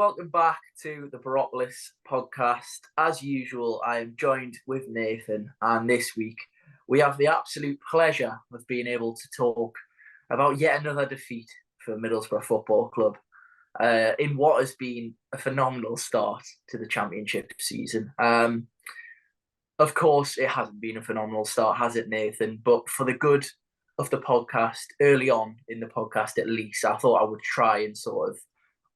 welcome back to the Boropolis podcast. As usual, I am joined with Nathan, and this week we have the absolute pleasure of being able to talk about yet another defeat for Middlesbrough Football Club in what has been a phenomenal start to the Championship season. Of course, it hasn't been a phenomenal start, has it, Nathan? But for the good of the podcast, early on in the podcast at least, I thought I would try and sort of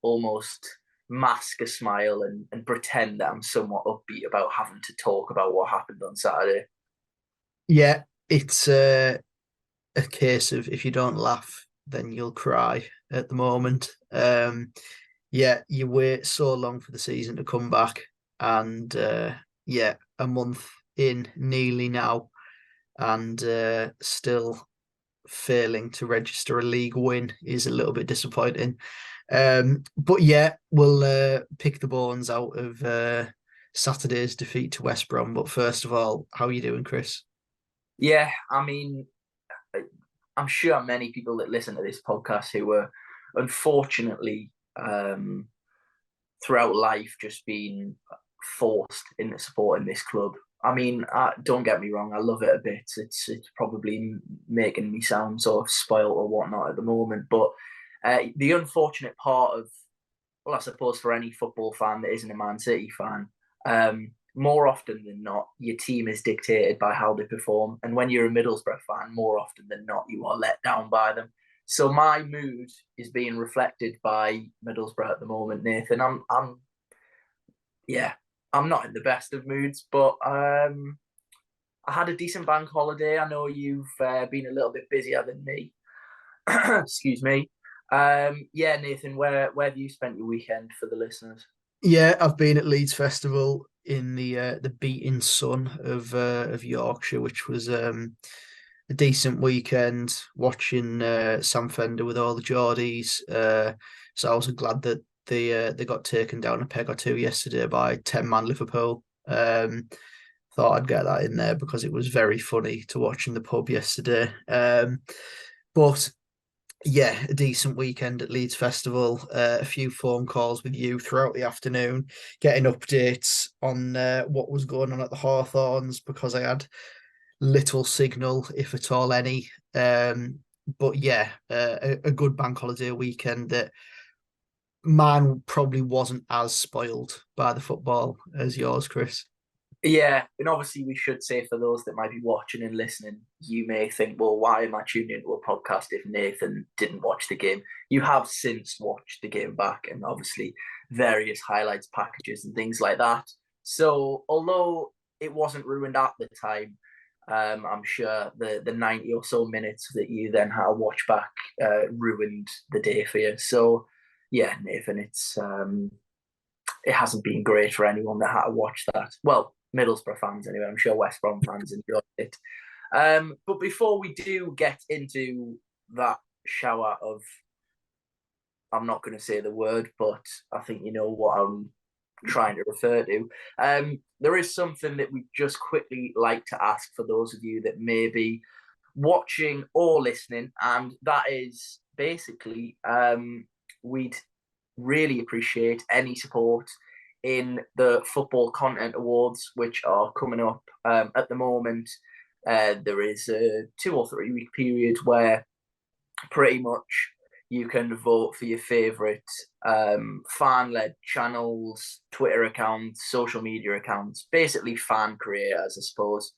almost mask a smile and pretend that I'm somewhat upbeat about having to talk about what happened on Saturday. Yeah, it's a case of if you don't laugh, then you'll cry at the moment. Yeah, you wait so long for the season to come back, and yeah, a month in nearly now, and still failing to register a league win is a little bit disappointing. But yeah, we'll pick the bones out of Saturday's defeat to West Brom. But first of all, how are you doing, Chris? Yeah, I mean, I'm sure many people that listen to this podcast who were unfortunately throughout life just being forced into supporting this club. I mean, don't get me wrong, I love it a bit. It's probably making me sound sort of spoiled or whatnot at the moment, but the unfortunate part of, well, I suppose for any football fan that isn't a Man City fan, more often than not, your team is dictated by how they perform. And when you're a Middlesbrough fan, more often than not, you are let down by them. So my mood is being reflected by Middlesbrough at the moment, Nathan. Yeah, I'm not in the best of moods, but I had a decent bank holiday. I know you've been a little bit busier than me. Excuse me. Yeah, Nathan, where have you spent your weekend for the listeners? Yeah, I've been at Leeds Festival in the beating sun of Yorkshire, which was a decent weekend watching Sam Fender with all the Geordies. So I was glad that they got taken down a peg or two yesterday by 10-man Liverpool. Thought I'd get that in there because it was very funny to watch in the pub yesterday. But yeah, a decent weekend at Leeds Festival. A few phone calls with you throughout the afternoon, getting updates on what was going on at the Hawthorns because I had little signal, if at all any. But yeah, a good bank holiday weekend that mine probably wasn't as spoiled by the football as yours, Chris. Yeah, and obviously we should say for those that might be watching and listening, you may think, well, why am I tuning into a podcast if Nathan didn't watch the game? You have since watched the game back and obviously various highlights packages and things like that. So although it wasn't ruined at the time, I'm sure the 90 or so minutes that you then had to watch back ruined the day for you. So yeah, Nathan, it hasn't been great for anyone that had to watch that. Well, Middlesbrough fans anyway. I'm sure West Brom fans enjoyed it. But before we do get into that shower of, I'm not going to say the word, but I think you know what I'm trying to refer to. There is something that we just quickly like to ask for those of you that may be watching or listening, and that is basically we'd really appreciate any support in the Football Content Awards, which are coming up at the moment. There is a 2 or 3 week period where pretty much you can vote for your favourite fan-led channels, Twitter accounts, social media accounts, basically fan creators, I suppose.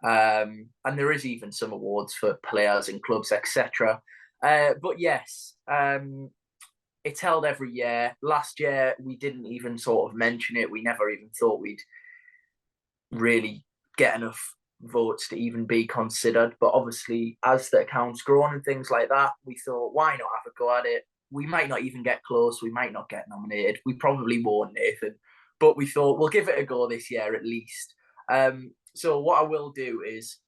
And there is even some awards for players and clubs, etc. But yes, it's held every year. Last year, we didn't even sort of mention it. We never even thought we'd really get enough votes to even be considered. But obviously, as the account's grown and things like that, we thought, why not have a go at it? We might not even get close. We might not get nominated. We probably won't, Nathan. But we thought we'll give it a go this year at least. So what I will do is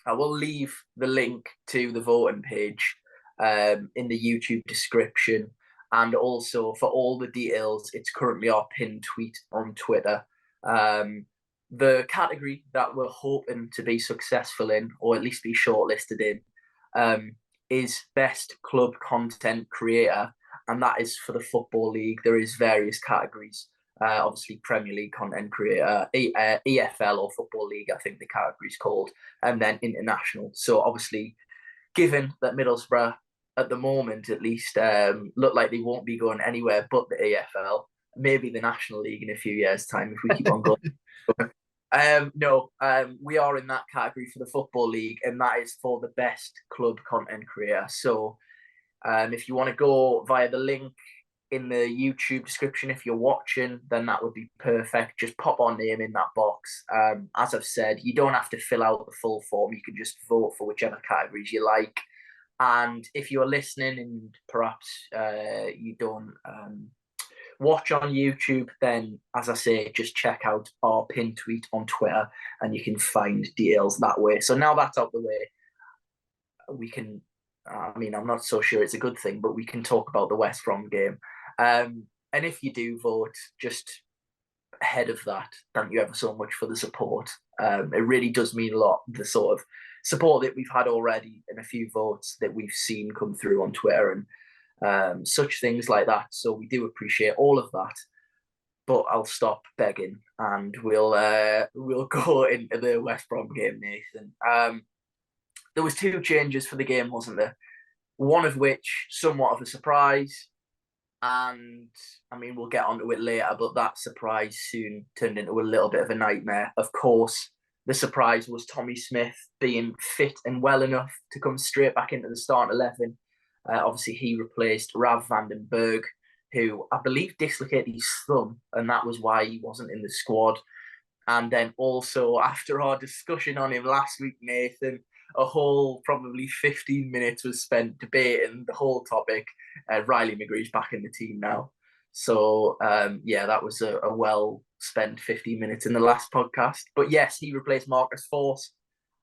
I will leave the link to the voting page in the YouTube description. And also for all the details, it's currently our pinned tweet on Twitter. The category that we're hoping to be successful in, or at least be shortlisted in, is Best Club Content Creator. and that is for the Football League. There is various categories. Obviously, Premier League content creator, EFL or Football League, I think the category is called, and then international. So obviously, given that Middlesbrough, at the moment at least, look like they won't be going anywhere but the EFL, maybe the National League in a few years' time if we keep on going. No, we are in that category for the Football League, and that is for the best club content creator. So if you want to go via the link in the YouTube description, if you're watching, then that would be perfect. Just pop our name in that box. As I've said, you don't have to fill out the full form. You can just vote for whichever categories you like. And if you're listening and perhaps you don't watch on YouTube, then as I say, just check out our pin tweet on Twitter and you can find details that way. So now that's out the way, we can, I'm not so sure it's a good thing, but we can talk about the West Brom game. And if you do vote, just ahead of that, thank you ever so much for the support. It really does mean a lot, the sort of support that we've had already and a few votes that we've seen come through on Twitter and such things like that. So we do appreciate all of that. But I'll stop begging and we'll go into the West Brom game, Nathan. There was 2 changes for the game, wasn't there? One of which somewhat of a surprise. And I mean, we'll get onto it later, but that surprise soon turned into a little bit of a nightmare. Of course, the surprise was Tommy Smith being fit and well enough to come straight back into the start 11. Obviously, he replaced Rav van den Berg, who I believe dislocated his thumb, and that was why he wasn't in the squad. And then also, after our discussion on him last week, Nathan, a whole probably 15 minutes was spent debating the whole topic. Riley McGree's back in the team now. So, that was a well spent 15 minutes in the last podcast. But yes, he replaced Marcus Force.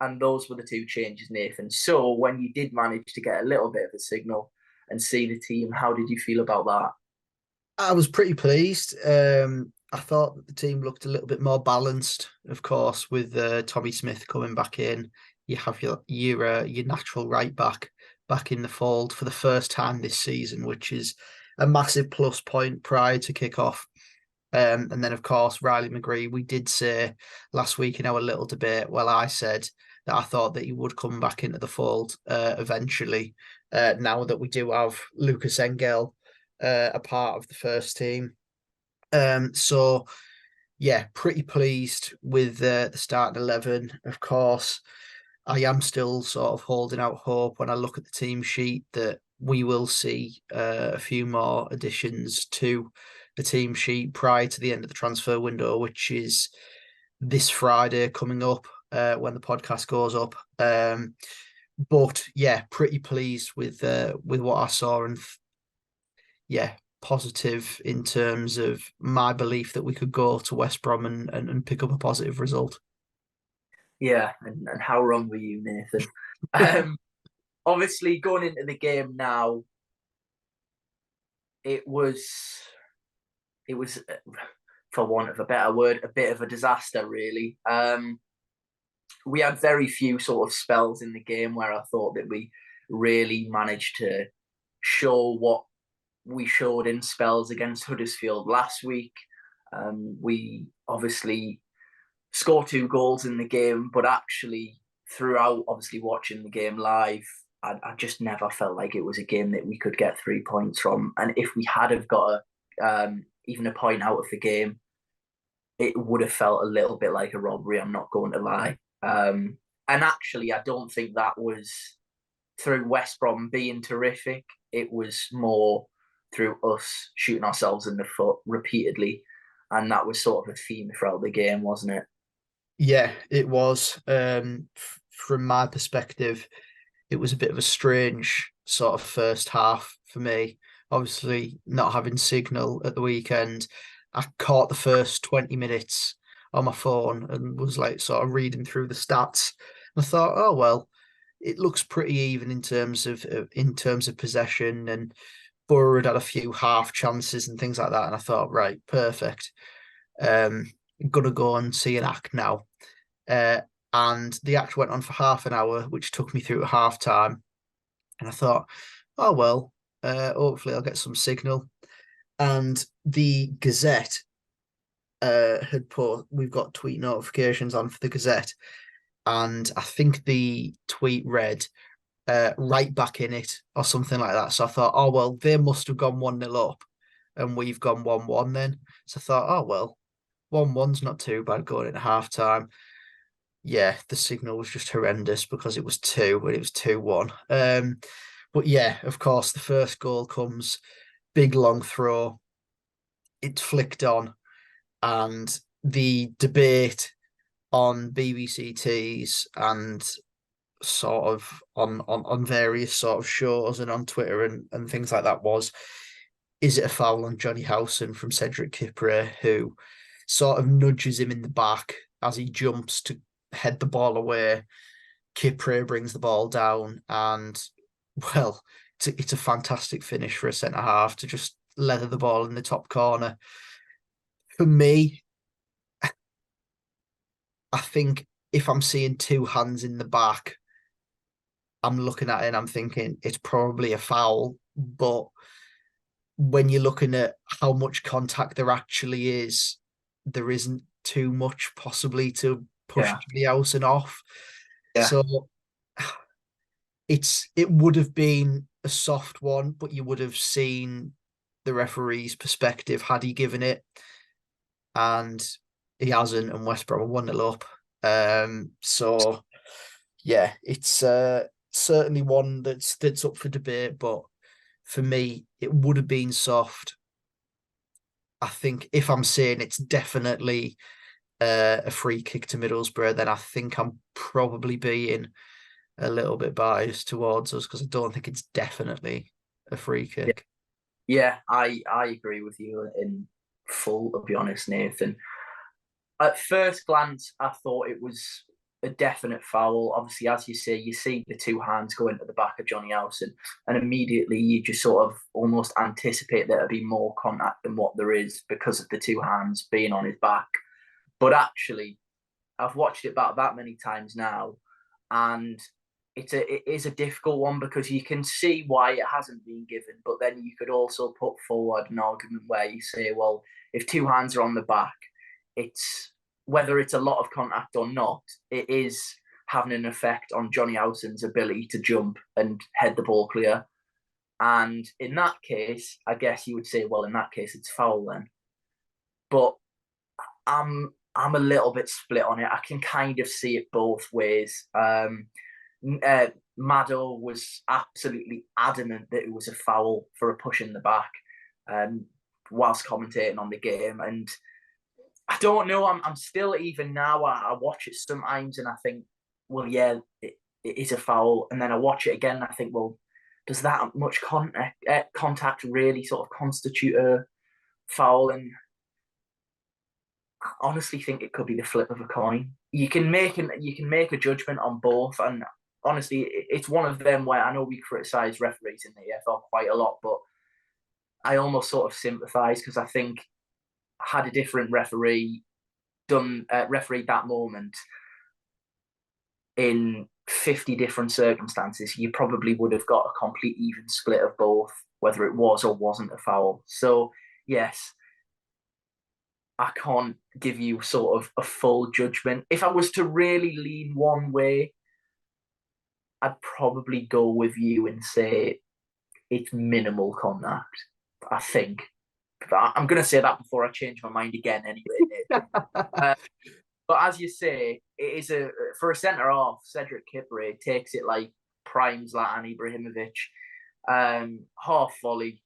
And those were the 2 changes, Nathan. So when you did manage to get a little bit of a signal and see the team, how did you feel about that? I was pretty pleased. I thought that the team looked a little bit more balanced, of course, with Tommy Smith coming back in. You have your natural right back in the fold for the first time this season, which is a massive plus point prior to kick-off. And then, of course, Riley McGree, we did say last week in our little debate, well, I said that I thought that he would come back into the fold eventually, now that we do have Lucas Engel a part of the first team. So, yeah, pretty pleased with the starting 11. Of course, I am still sort of holding out hope when I look at the team sheet that we will see a few more additions to the team sheet prior to the end of the transfer window, which is this Friday coming up when the podcast goes up. But yeah, pretty pleased with what I saw, and positive in terms of my belief that we could go to West Brom and pick up a positive result. Yeah, and how wrong were you, Nathan? Obviously, going into the game now, it was, for want of a better word, a bit of a disaster, really. We had very few sort of spells in the game where I thought that we really managed to show what we showed in spells against Huddersfield last week. We obviously scored 2 goals in the game, but actually throughout, obviously watching the game live, I just never felt like it was a game that we could get 3 points from. And if we had have got even a point out of the game, it would have felt a little bit like a robbery, I'm not going to lie. And actually, I don't think that was through West Brom being terrific. It was more through us shooting ourselves in the foot repeatedly. And that was sort of a theme throughout the game, wasn't it? Yeah, it was. From my perspective, it was a bit of a strange sort of first half for me. Obviously, not having signal at the weekend, I caught the first 20 minutes on my phone and was like sort of reading through the stats. I thought, oh well, it looks pretty even in terms of possession, and Boro had a few half chances and things like that. And I thought, right, perfect. Gonna go and see an act now. And the act went on for half an hour, which took me through to half time. And I thought, oh well, Hopefully, I'll get some signal. And the Gazette we've got tweet notifications on for the Gazette, and I think the tweet read right back in it or something like that. So I thought, oh well, they must have gone 1-0 up, and we've gone 1-1 then. So I thought, oh well, 1-1's not too bad going into half time. Yeah, the signal was just horrendous because it was 2 and it was 2-1. But yeah, of course, the first goal comes, big long throw, it's flicked on, and the debate on BBC Tees and sort of on various sort of shows and on Twitter and things like that was, is it a foul on Johnny Howson from Cedric Kipre, who sort of nudges him in the back as he jumps to head the ball away. Kipre brings the ball down, and well, it's a fantastic finish for a centre half to just leather the ball in the top corner. For me, I think if I'm seeing two hands in the back, I'm looking at it and I'm thinking it's probably a foul. But when you're looking at how much contact there actually is, there isn't too much possibly to push the Howson off. Yeah. So it would have been a soft one, but you would have seen the referee's perspective had he given it, and he hasn't, and West Brom are 1-0 up. So yeah, it's certainly one that's up for debate, but for me, it would have been soft. I think if I'm saying it's definitely a free kick to Middlesbrough, then I think I'm probably being a little bit biased towards us because I don't think it's definitely a free kick. Yeah, I agree with you in full, to be honest, Nathan. At first glance, I thought it was a definite foul. Obviously, as you say, you see the two hands go into the back of Johnny Howson, and immediately you just sort of almost anticipate there'll be more contact than what there is because of the two hands being on his back. But actually, I've watched it back that many times now, and it is a difficult one because you can see why it hasn't been given, but then you could also put forward an argument where you say, well, if two hands are on the back, it's whether it's a lot of contact or not, it is having an effect on Johnny Howson's ability to jump and head the ball clear. And in that case, I guess you would say, well, in that case, it's foul then. But I'm a little bit split on it. I can kind of see it both ways. Maddo was absolutely adamant that it was a foul for a push in the back whilst commentating on the game. And I don't know. I'm still, even now, I watch it sometimes and I think, well, yeah, it is a foul. And then I watch it again and I think, well, does that much contact really sort of constitute a foul? And I honestly think it could be the flip of a coin. You can make a judgment on both, and honestly, it's one of them where I know we criticise referees in the EFL quite a lot, but I almost sort of sympathise because I think had a different referee refereed that moment in 50 different circumstances, you probably would have got a complete even split of both, whether it was or wasn't a foul. So yes, I can't give you sort of a full judgment. If I was to really lean one way, I'd probably go with you and say it's minimal contact, I think. But I'm going to say that before I change my mind again anyway. But as you say, it is for a centre half, Cedric Kipre takes it like prime Zlatan Ibrahimovic. Half volley,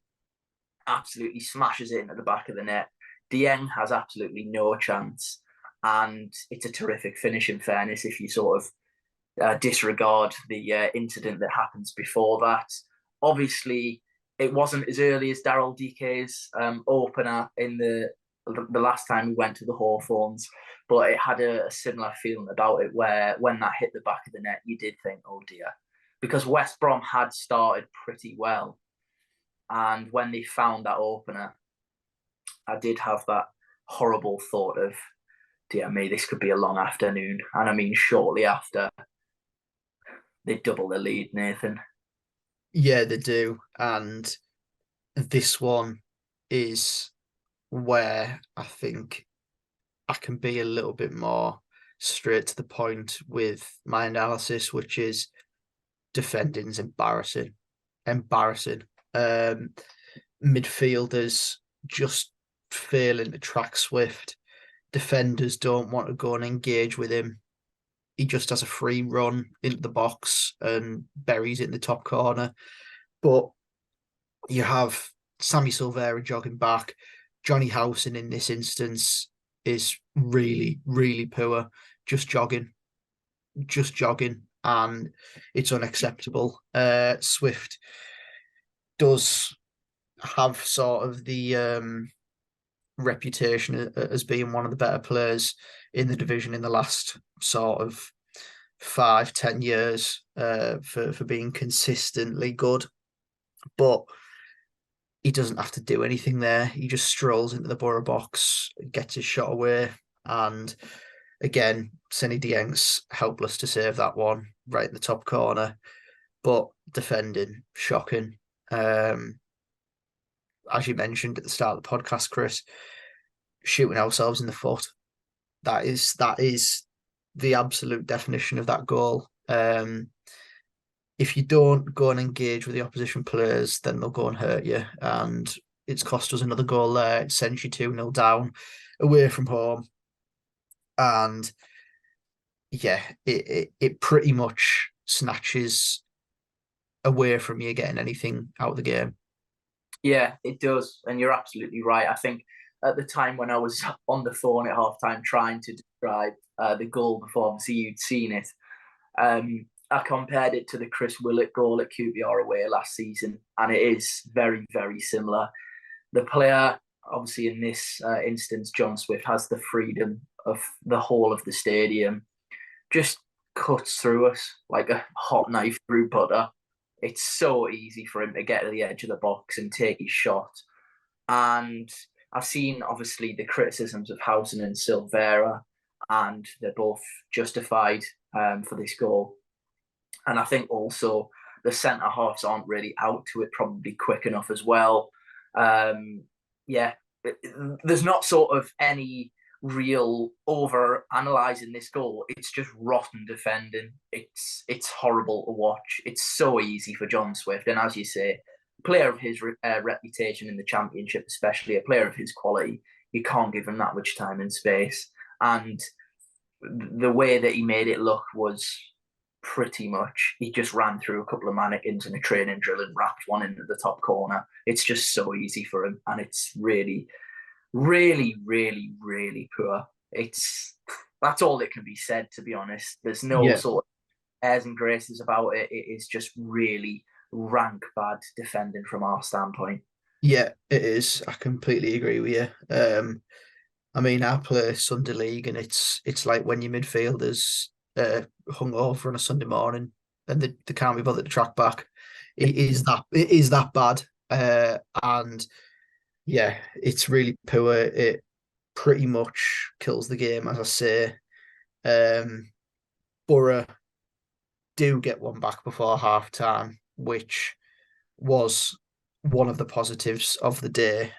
absolutely smashes it into the back of the net. Dieng has absolutely no chance. And it's a terrific finish, in fairness, if you sort of disregard the incident that happens before that. Obviously, it wasn't as early as Daryl Dike's opener in the last time we went to the Hawthorns, but it had a similar feeling about it where when that hit the back of the net, you did think, oh dear. Because West Brom had started pretty well. And when they found that opener, I did have that horrible thought of, dear me, this could be a long afternoon. And I mean, shortly after, they double the lead, Nathan. Yeah, they do. And this one is where I think I can be a little bit more straight to the point with my analysis, which is defending's embarrassing. Embarrassing. Midfielders just failing to track Swift. Defenders don't want to go and engage with him. He just has a free run into the box and buries it in the top corner. But you have Sammy Silvera jogging back. Johnny Howson in this instance is really, really poor. Just jogging, and it's unacceptable. Swift does have sort of the reputation as being one of the better players in the division in the last sort of 5-10 years for being consistently good, but he doesn't have to do anything there. He just strolls into the Boro box, gets his shot away, and again, Senny Dieng's helpless to save that one right in the top corner. But defending, shocking. As you mentioned at the start of the podcast, Chris, shooting ourselves in the foot. That is the absolute definition of that goal. If you don't go and engage with the opposition players, then they'll go and hurt you. And it's cost us another goal there. It sends you 2-0 down away from home. And yeah, it pretty much snatches away from you getting anything out of the game. Yeah, it does. And you're absolutely right. I think at the time when I was on the phone at halftime trying to describe the goal before, obviously you'd seen it, I compared it to the Chris Willett goal at QPR away last season, and it is very, very similar. The player, obviously in this instance, John Swift, has the freedom of the whole of the stadium, just cuts through us like a hot knife through butter. It's so easy for him to get to the edge of the box and take his shot. And I've seen, obviously, the criticisms of Housen and Silvera, and they're both justified for this goal. And I think also the centre halves aren't really out to it probably quick enough as well. Yeah, there's not sort of any real over analysing this goal. It's just rotten defending. It's horrible to watch. It's so easy for John Swift, and as you say, a player of his reputation in the Championship, especially a player of his quality, you can't give him that much time and space. And the way that he made it look was pretty much he just ran through a couple of mannequins and a training drill and wrapped one into the top corner. It's just so easy for him, and it's really, really, really, really poor. That's all that can be said, to be honest. There's no sort of airs and graces about it. It is just really rank bad defending from our standpoint. Yeah, it is. I completely agree with you. I mean, I play Sunday League, and it's like when your midfielders hung over on a Sunday morning and they can't be bothered to track back. It is that bad. And yeah, it's really poor. It pretty much kills the game, as I say. Boro do get one back before half time, which was one of the positives of the day.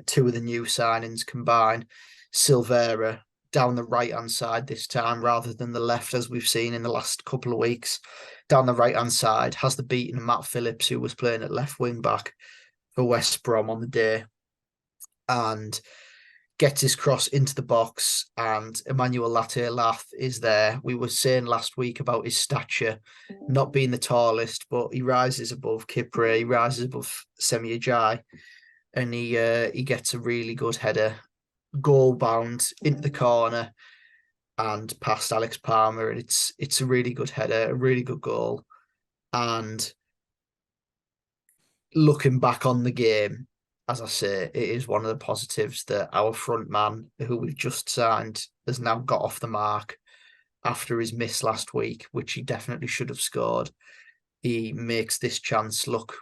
Two of the new signings combined. Silvera down the right-hand side this time rather than the left, as we've seen in the last couple of weeks. Down the right-hand side, has the beating of Matt Phillips, who was playing at left wing-back for West Brom on the day, and gets his cross into the box, and Emmanuel Latte-Lath is there. We were saying last week about his stature not being the tallest, but he rises above Kipre, he rises above Semi Ajayi, and he gets a really good header, goal bound into the corner and past Alex Palmer, and it's a really good header, a really good goal. And looking back on the game, as I say, it is one of the positives that our front man, who we've just signed, has now got off the mark after his miss last week, which he definitely should have scored. He makes this chance look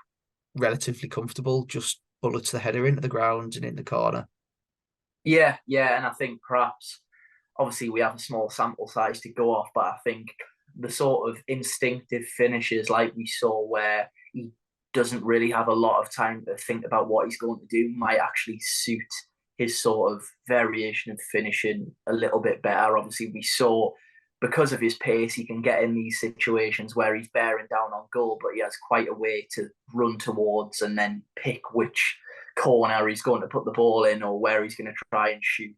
relatively comfortable, just bullets the header into the ground and in the corner. Yeah, and I think perhaps, obviously, we have a small sample size to go off, but I think the sort of instinctive finishes like we saw where he doesn't really have a lot of time to think about what he's going to do might actually suit his sort of variation of finishing a little bit better. Obviously, we saw because of his pace, he can get in these situations where he's bearing down on goal, but he has quite a way to run towards and then pick which corner he's going to put the ball in or where he's going to try and shoot.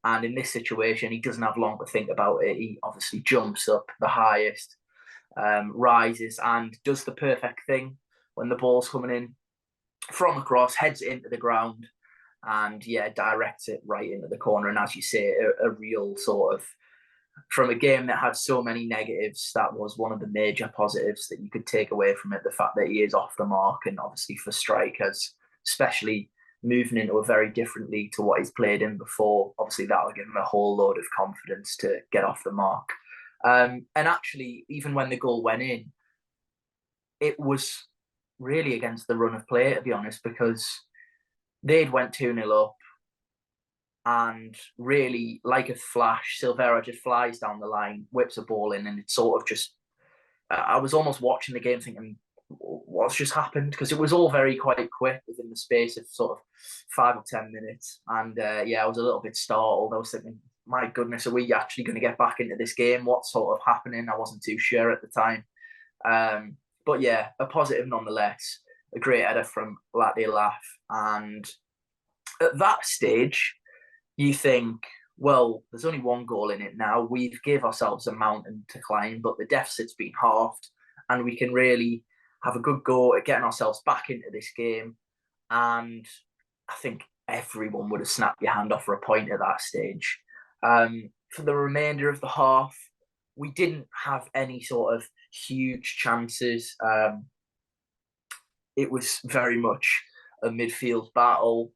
And in this situation, he doesn't have long to think about it. He obviously jumps up the highest, rises, and does the perfect thing when the ball's coming in from across, heads it into the ground, and directs it right into the corner. And as you say, a real sort of, from a game that had so many negatives, that was one of the major positives that you could take away from it. The fact that he is off the mark, and obviously for strikers, especially moving into a very different league to what he's played in before, obviously that'll give him a whole load of confidence to get off the mark. And actually, even when the goal went in, it was really against the run of play, to be honest, because they'd went 2-0 up, and really, like a flash, Silvera just flies down the line, whips a ball in, and it's sort of just, I was almost watching the game thinking, what's just happened? Because it was all quite quick within the space of sort of 5 or 10 minutes. And I was a little bit startled. I was thinking, my goodness, are we actually going to get back into this game? What's sort of happening? I wasn't too sure at the time. But yeah, a positive nonetheless. A great header from Latte-Lath. And at that stage, you think, well, there's only one goal in it now. We've gave ourselves a mountain to climb, but the deficit's been halved, and we can really have a good go at getting ourselves back into this game. And I think everyone would have snapped your hand off for a point at that stage. For the remainder of the half, we didn't have any sort of huge chances. It was very much a midfield battle.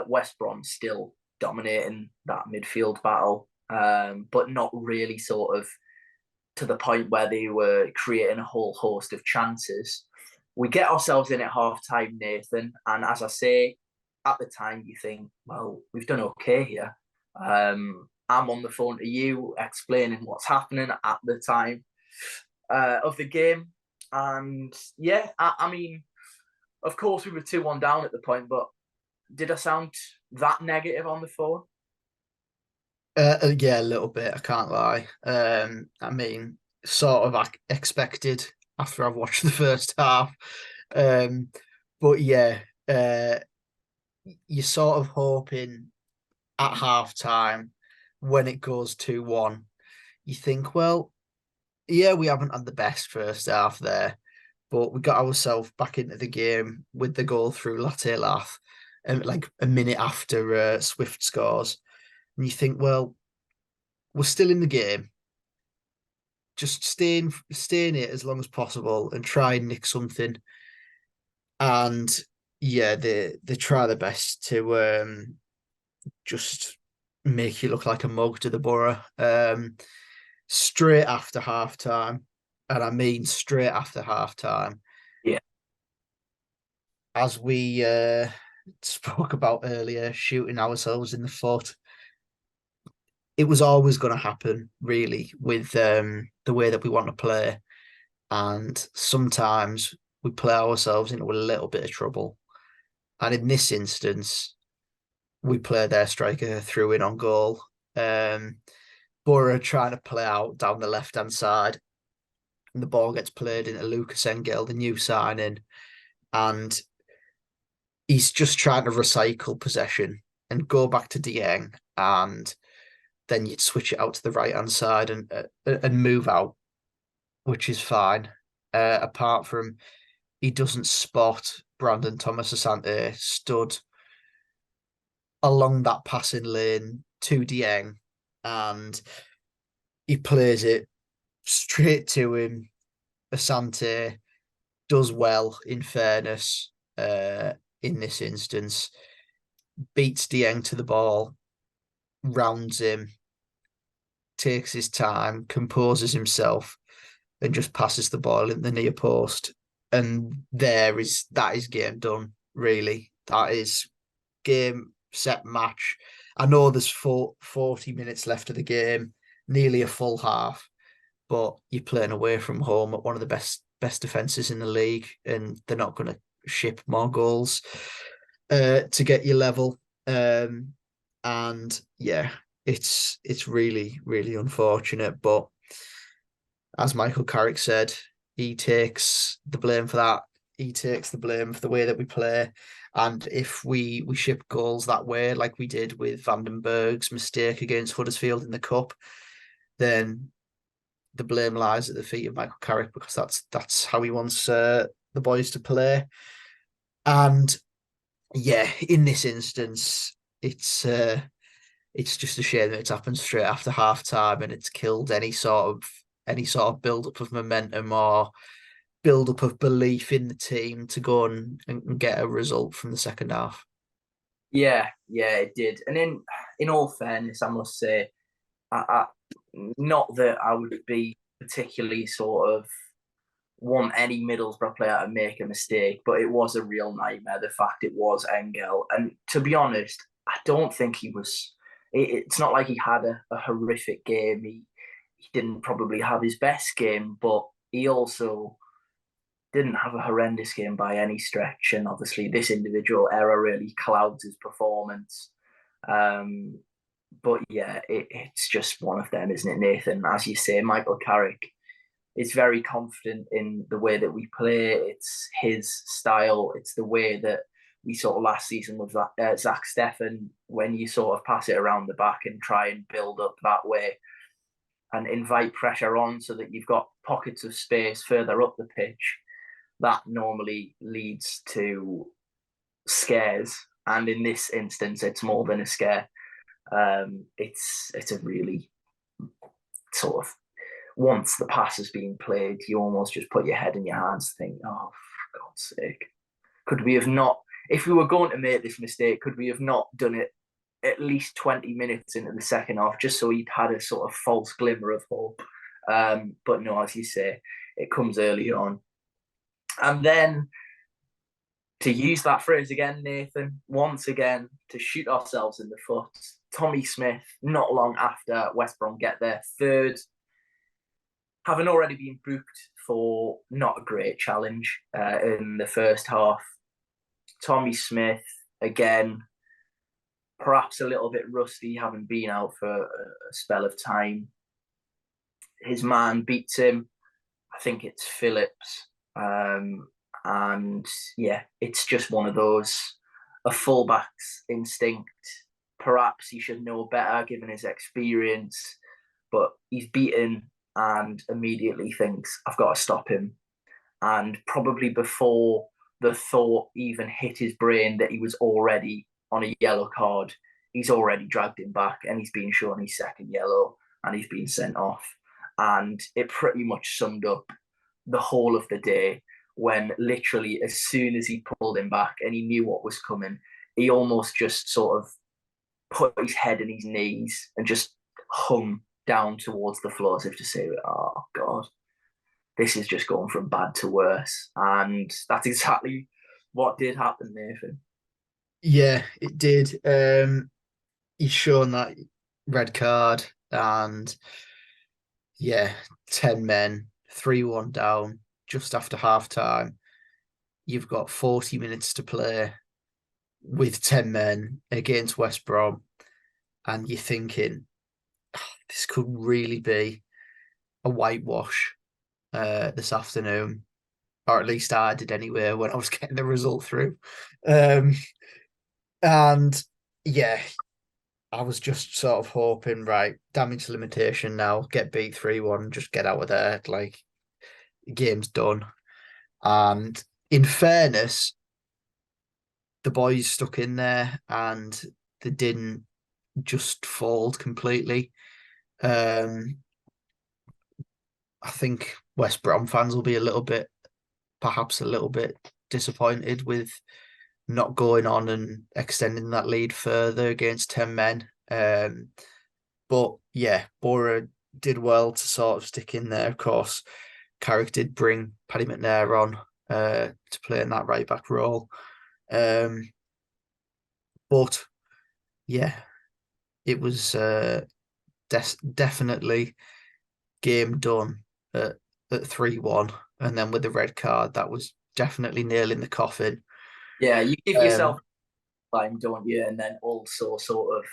West Brom still dominating that midfield battle, but not really sort of to the point where they were creating a whole host of chances. We get ourselves in at half-time, Nathan, and as I say, at the time you think, well, we've done okay here. I'm on the phone to you explaining what's happening at the time of the game. And I mean, of course we were 2-1 down at the point, but did I sound that negative on the phone? Yeah, a little bit. I can't lie. I mean, sort of expected after I've watched the first half. But yeah, you're sort of hoping at half time when it goes 2-1, you think, well, yeah, we haven't had the best first half there, but we got ourselves back into the game with the goal through Latte-Lath, and like a minute after Swift scores. And you think, well, we're still in the game. Just stay in it as long as possible and try and nick something. And yeah, they try their best to just make you look like a mug to the Boro. Straight after half time, and I mean straight after half time. Yeah. As we spoke about earlier, shooting ourselves in the foot. It was always going to happen, really, with the way that we want to play. And sometimes we play ourselves into a little bit of trouble. And in this instance, we play their striker through in on goal. Boro trying to play out down the left-hand side. And the ball gets played into Lucas Engel, the new signing. And he's just trying to recycle possession and go back to Dieng, and then you'd switch it out to the right-hand side and move out, which is fine. Apart from he doesn't spot Brandon Thomas Asante stood along that passing lane to Dieng, and he plays it straight to him. Asante does well, in fairness, in this instance, beats Dieng to the ball, rounds him, takes his time, composes himself, and just passes the ball in the near post. And that is game done, really. That is game, set, match. I know there's 40 minutes left of the game, nearly a full half, but you're playing away from home at one of the best defences in the league, and they're not going to ship more goals to get you level. And yeah, it's really, really unfortunate. But as Michael Carrick said, he takes the blame for that. He takes the blame for the way that we play. And if we ship goals that way, like we did with Vandenberg's mistake against Huddersfield in the Cup, then the blame lies at the feet of Michael Carrick, because that's how he wants the boys to play. And yeah, in this instance, it's just a shame that it's happened straight after half time, and it's killed any sort of build up of momentum or build up of belief in the team to go and get a result from the second half. Yeah, it did. And in all fairness, I must say, not that I would be particularly sort of want any Middlesbrough player to make a mistake, but it was a real nightmare. The fact it was Engel, and to be honest, I don't think he was. It's not like he had a horrific game. He didn't probably have his best game, but he also didn't have a horrendous game by any stretch. And obviously, this individual error really clouds his performance. But yeah, it's just one of them, isn't it, Nathan? As you say, Michael Carrick is very confident in the way that we play. It's his style. It's the way that we sort of last season with Zach Steffen, when you sort of pass it around the back and try and build up that way and invite pressure on so that you've got pockets of space further up the pitch. That normally leads to scares. And in this instance, it's more than a scare. It's a really sort of, once the pass has been played, you almost just put your head in your hands, think, oh, for God's sake, could we have not, if we were going to make this mistake, could we have not done it at least 20 minutes into the second half, just so he'd had a sort of false glimmer of hope? But no, as you say, it comes early on. And then, to use that phrase again, Nathan, once again, to shoot ourselves in the foot, Tommy Smith, not long after West Brom get their third, having already been booked for not a great challenge in the first half. Tommy Smith, again, perhaps a little bit rusty, having been out for a spell of time. His man beats him. I think it's Phillips. And yeah, it's just one of those, a fullback's instinct. Perhaps he should know better given his experience, but he's beaten and immediately thinks, I've got to stop him. And probably before the thought even hit his brain that he was already on a yellow card, he's already dragged him back and he's been shown his second yellow and he's been sent off. And it pretty much summed up the whole of the day, when literally as soon as he pulled him back and he knew what was coming, he almost just sort of put his head in his knees and just hung down towards the floor as if to say, oh God, this is just going from bad to worse. And that's exactly what did happen, Nathan. Yeah, it did. He's shown that red card, and yeah, 10 men, 3-1 down just after half time. You've got 40 minutes to play with 10 men against West Brom, and you're thinking, oh, this could really be a whitewash this afternoon, or at least I did anyway when I was getting the result through. And yeah, I was just sort of hoping, right, damage limitation now, get beat 3-1, just get out of there. Like, game's done. And in fairness, the boys stuck in there and they didn't just fold completely. I think West Brom fans will be perhaps a little bit disappointed with not going on and extending that lead further against 10 men. But yeah, Boro did well to sort of stick in there. Of course, Carrick did bring Paddy McNair on to play in that right back role. But yeah, it was definitely game done at 3-1. And then with the red card, that was definitely nailing the coffin. Yeah, you give yourself Um, time, don't you? And then also sort of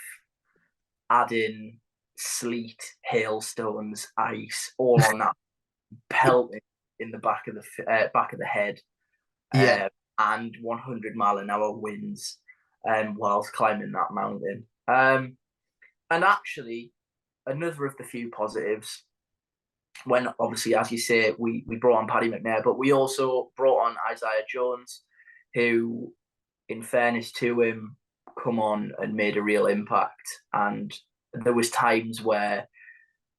add in sleet, hailstones, ice, all on that pelting in the back of the head, yeah, uh, and 100-mile-an-hour winds, whilst climbing that mountain. And actually, another of the few positives, when obviously, as you say, we brought on Paddy McNair, but we also brought on Isaiah Jones, who, in fairness to him, come on and made a real impact. And there was times where,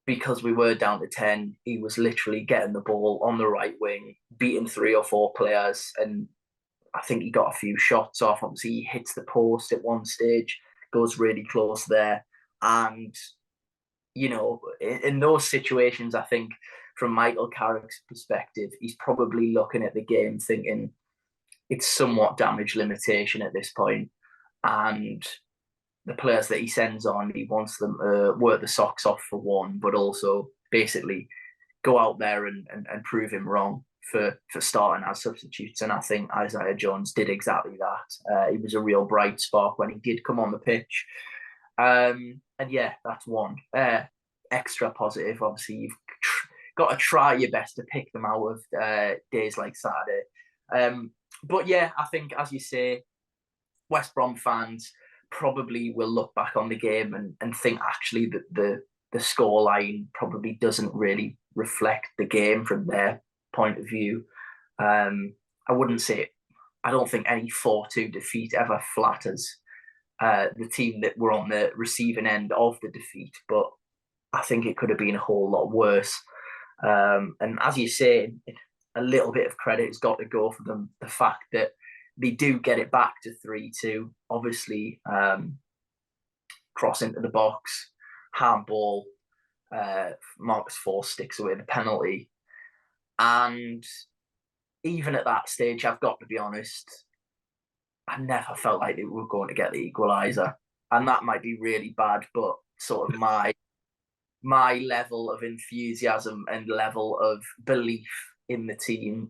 because we were down to 10, he was literally getting the ball on the right wing, beating 3 or 4 players. And I think he got a few shots off. Obviously, he hits the post at one stage, goes really close there. And, in those situations, I think from Michael Carrick's perspective, he's probably looking at the game thinking it's somewhat damage limitation at this point. And the players that he sends on, he wants them to work the socks off for one, but also basically go out there and prove him wrong for starting as substitutes. And I think Isaiah Jones did exactly that. He was a real bright spark when he did come on the pitch. And yeah, that's one. Extra positive. Obviously, you've got to try your best to pick them out of days like Saturday. But yeah, I think, as you say, West Brom fans probably will look back on the game and think actually that the score line probably doesn't really reflect the game from their point of view. I wouldn't say, I don't think any 4-2 defeat ever flatters the team that were on the receiving end of the defeat, but I think it could have been a whole lot worse. And as you say, a little bit of credit has got to go for them. The fact that they do get it back to 3-2, obviously, cross into the box, handball, Marcus Forss sticks away the penalty. And even at that stage, I've got to be honest, I never felt like they were going to get the equaliser. And that might be really bad, but sort of my level of enthusiasm and level of belief in the team,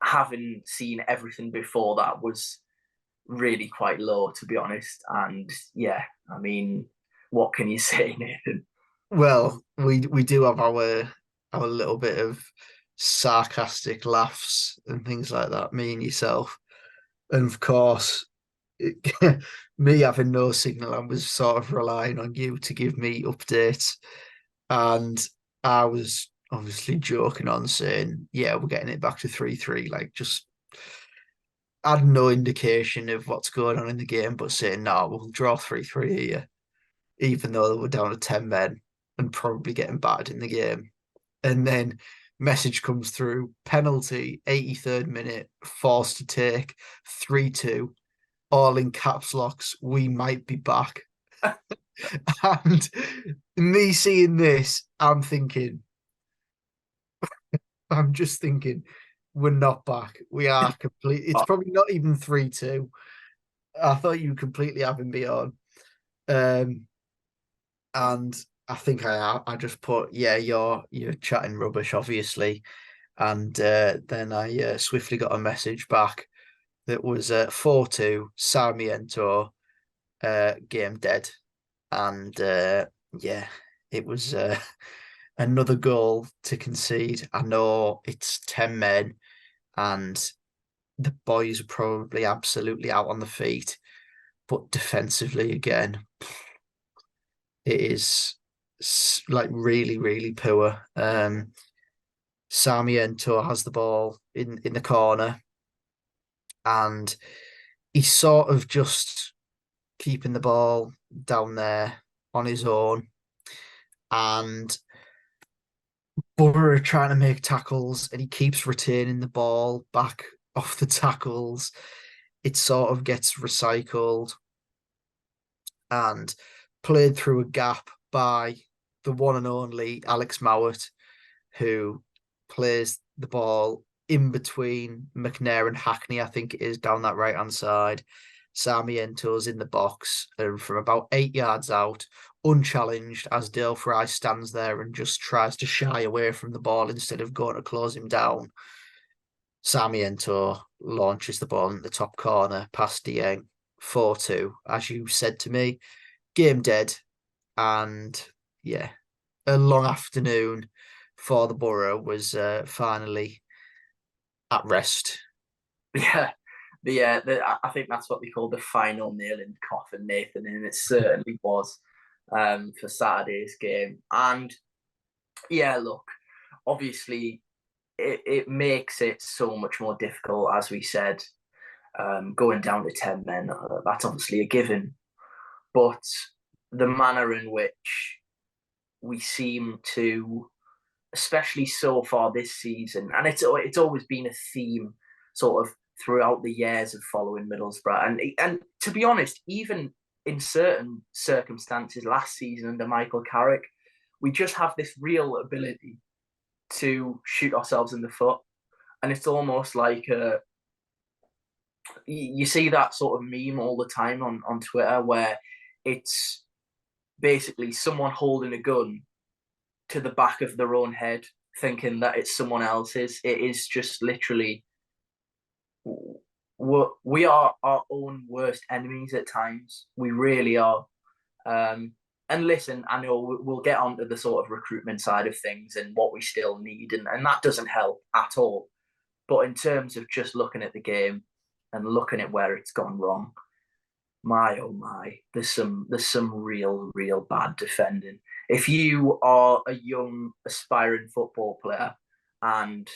having seen everything before that, was really quite low, to be honest. And yeah, I mean, what can you say, Nathan? well, we do have our little bit of sarcastic laughs and things like that, me and yourself. And of course, me having no signal, I was sort of relying on you to give me updates. And I was obviously joking on saying, yeah, we're getting it back to 3-3. Like, just had no indication of what's going on in the game, but saying, no, we'll draw 3-3 here, even though we're down to 10 men and probably getting battered in the game. And then message comes through, penalty, 83rd minute, forced to take, 3-2, all in caps locks, we might be back. And me seeing this, I'm just thinking, we're not back. We are complete. It's probably not even 3-2. I thought you were completely having me on. And I think I just put, yeah, you're chatting rubbish, obviously. And then I swiftly got a message back that was 4-2, Sarmiento, game dead. And yeah, it was another goal to concede. I know it's 10 men and the boys are probably absolutely out on the feet, but defensively again, it is like really, really poor. Sarmiento has the ball in the corner and he's sort of just keeping the ball down there on his own. And Boro are trying to make tackles and he keeps retaining the ball back off the tackles. It sort of gets recycled and played through a gap by the one and only Alex Mowat, who plays the ball in between McNair and Hackney, I think it is, down that right hand side. Sarmiento's in the box, and from about 8 yards out, unchallenged, as Dale Fry stands there and just tries to shy away from the ball instead of going to close him down. Sarmiento launches the ball in the top corner past Dieng, 4-2. As you said to me, game dead. And yeah, a long afternoon for the Boro was finally at rest. Yeah, I think that's what they call the final nail in the coffin, Nathan, and it certainly was for Saturday's game. And yeah, look, obviously it makes it so much more difficult, as we said, going down to 10 men. That's obviously a given. But the manner in which we seem to, especially so far this season, and it's always been a theme sort of throughout the years of following Middlesbrough, and to be honest, even in certain circumstances last season under Michael Carrick, we just have this real ability to shoot ourselves in the foot, and it's almost like you see that sort of meme all the time on Twitter where it's basically someone holding a gun to the back of their own head, thinking that it's someone else's. It is just literally we are our own worst enemies at times. We really are. And listen, I know we'll get onto the sort of recruitment side of things and what we still need, and that doesn't help at all. But in terms of just looking at the game and looking at where it's gone wrong, my oh my, there's some real bad defending. If you are a young aspiring football player and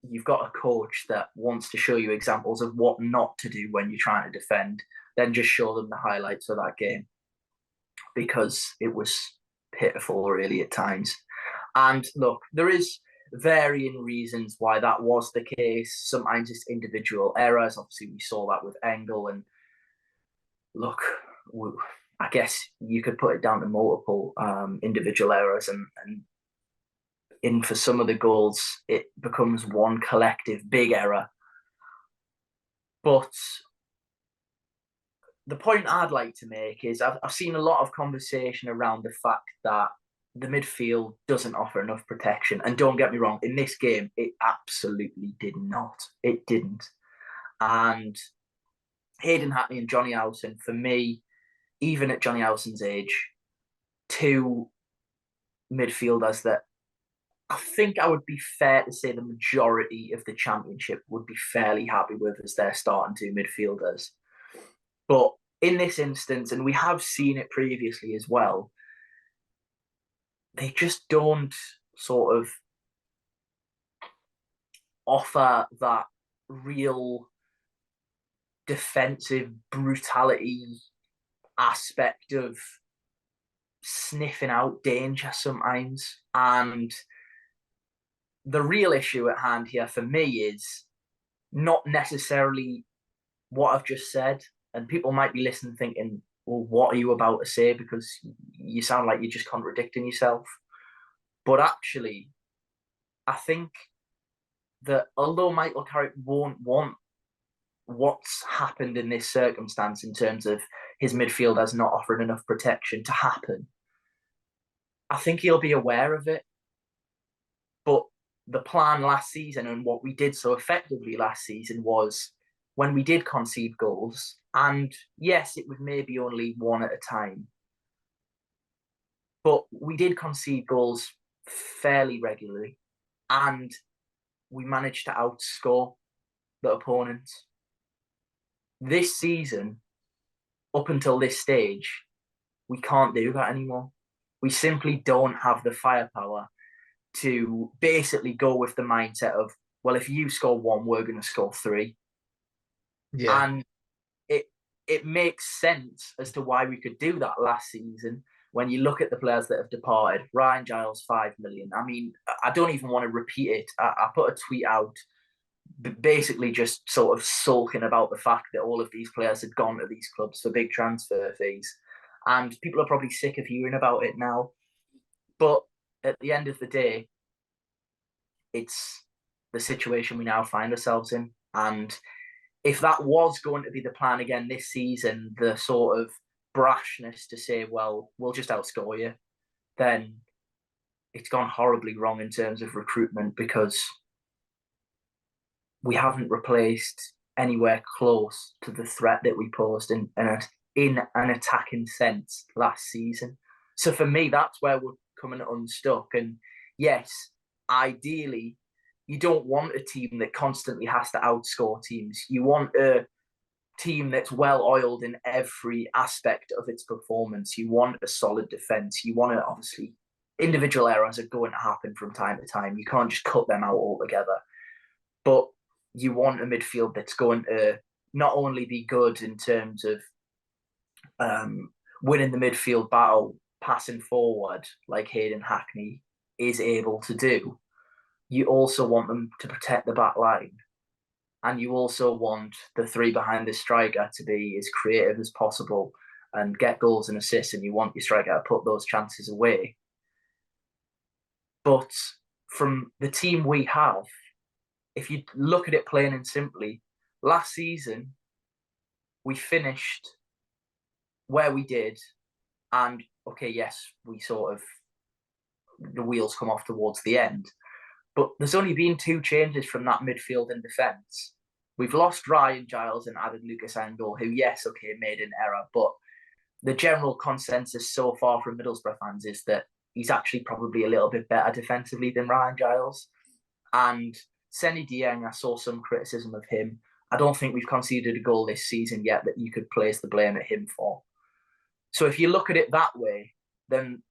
you've got a coach that wants to show you examples of what not to do when you're trying to defend, then just show them the highlights of that game because it was pitiful really at times. And look, there is varying reasons why that was the case. Sometimes it's individual errors. Obviously, we saw that with Engel. And look, I guess you could put it down to multiple individual errors. And in for some of the goals, it becomes one collective big error. But the point I'd like to make is I've seen a lot of conversation around the fact that the midfield doesn't offer enough protection. And don't get me wrong, in this game, it absolutely did not. It didn't. And Hayden Hackney and Johnny Howson, for me, even at Johnny Howson's age, two midfielders that I think I would be fair to say the majority of the championship would be fairly happy with as their starting two midfielders. But in this instance, and we have seen it previously as well, they just don't sort of offer that real defensive brutality aspect of sniffing out danger sometimes. And the real issue at hand here for me is not necessarily what I've just said. And people might be listening thinking, well, what are you about to say? Because you sound like you're just contradicting yourself. But actually, I think that although Michael Carrick won't want what's happened in this circumstance in terms of his midfield as not offering enough protection to happen, I think he'll be aware of it. But the plan last season and what we did so effectively last season was when we did concede goals, and yes, it was maybe only one at a time, but we did concede goals fairly regularly, and we managed to outscore the opponents. This season, up until this stage, we can't do that anymore. We simply don't have the firepower to basically go with the mindset of, well, if you score one, we're going to score three. Yeah. And it makes sense as to why we could do that last season. When you look at the players that have departed, Ryan Giles, 5 million. I mean, I don't even want to repeat it. I put a tweet out basically just sort of sulking about the fact that all of these players had gone to these clubs for big transfer fees. And people are probably sick of hearing about it now. But at the end of the day, it's the situation we now find ourselves in. And if that was going to be the plan again this season, the sort of brashness to say, well, we'll just outscore you, then it's gone horribly wrong in terms of recruitment because we haven't replaced anywhere close to the threat that we posed in an attacking sense last season. So for me, that's where we're coming unstuck. And yes, ideally, you don't want a team that constantly has to outscore teams. You want a team that's well oiled in every aspect of its performance. You want a solid defense. You want to, obviously, individual errors are going to happen from time to time. You can't just cut them out altogether. But you want a midfield that's going to not only be good in terms of winning the midfield battle, passing forward like Hayden Hackney is able to do. You also want them to protect the back line. And you also want the three behind the striker to be as creative as possible and get goals and assists. And you want your striker to put those chances away. But from the team we have, if you look at it plain and simply, last season, we finished where we did. And okay, yes, we sort of, the wheels come off towards the end. But there's only been 2 changes from that midfield and defence. We've lost Ryan Giles and added Lucas Engel, who, yes, okay, made an error. But the general consensus so far from Middlesbrough fans is that he's actually probably a little bit better defensively than Ryan Giles. And Seny Dieng, I saw some criticism of him. I don't think we've conceded a goal this season yet that you could place the blame at him for. So if you look at it that way, then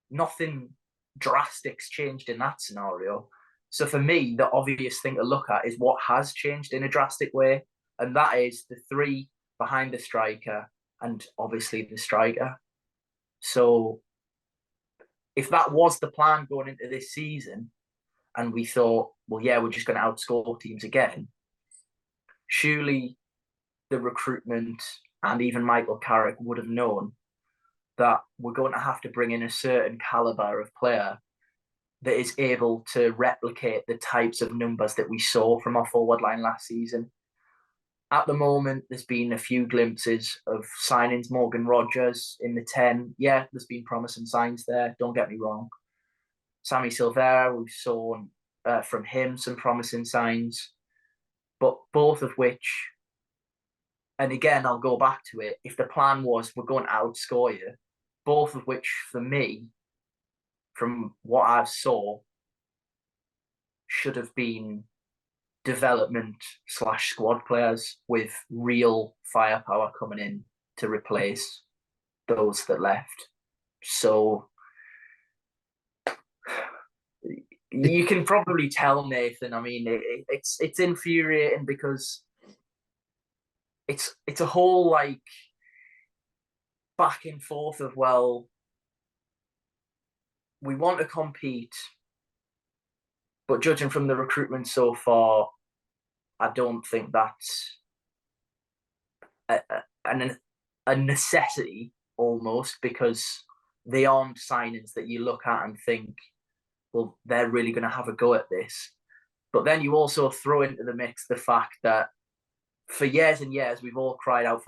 nothing drastic's changed in that scenario. So for me, the obvious thing to look at is what has changed in a drastic way. And that is the 3 behind the striker and obviously the striker. So if that was the plan going into this season, and we thought, well, yeah, we're just going to outscore teams again, surely the recruitment and even Michael Carrick would have known that we're going to have to bring in a certain caliber of player that is able to replicate the types of numbers that we saw from our forward line last season. At the moment, there's been a few glimpses of signings. Morgan Rogers in the 10. Yeah, there's been promising signs there. Don't get me wrong. Sammy Silvera, we've saw from him some promising signs. But both of which, and again, I'll go back to it, if the plan was we're going to outscore you, both of which, for me, from what I've saw, should have been development/squad players with real firepower coming in to replace those that left. So you can probably tell, Nathan. I mean, it's infuriating because it's a whole like back and forth of, well, we want to compete, but judging from the recruitment so far, I don't think that's a necessity almost, because they aren't signings that you look at and think, well, they're really going to have a go at this. But then you also throw into the mix the fact that for years and years, we've all cried out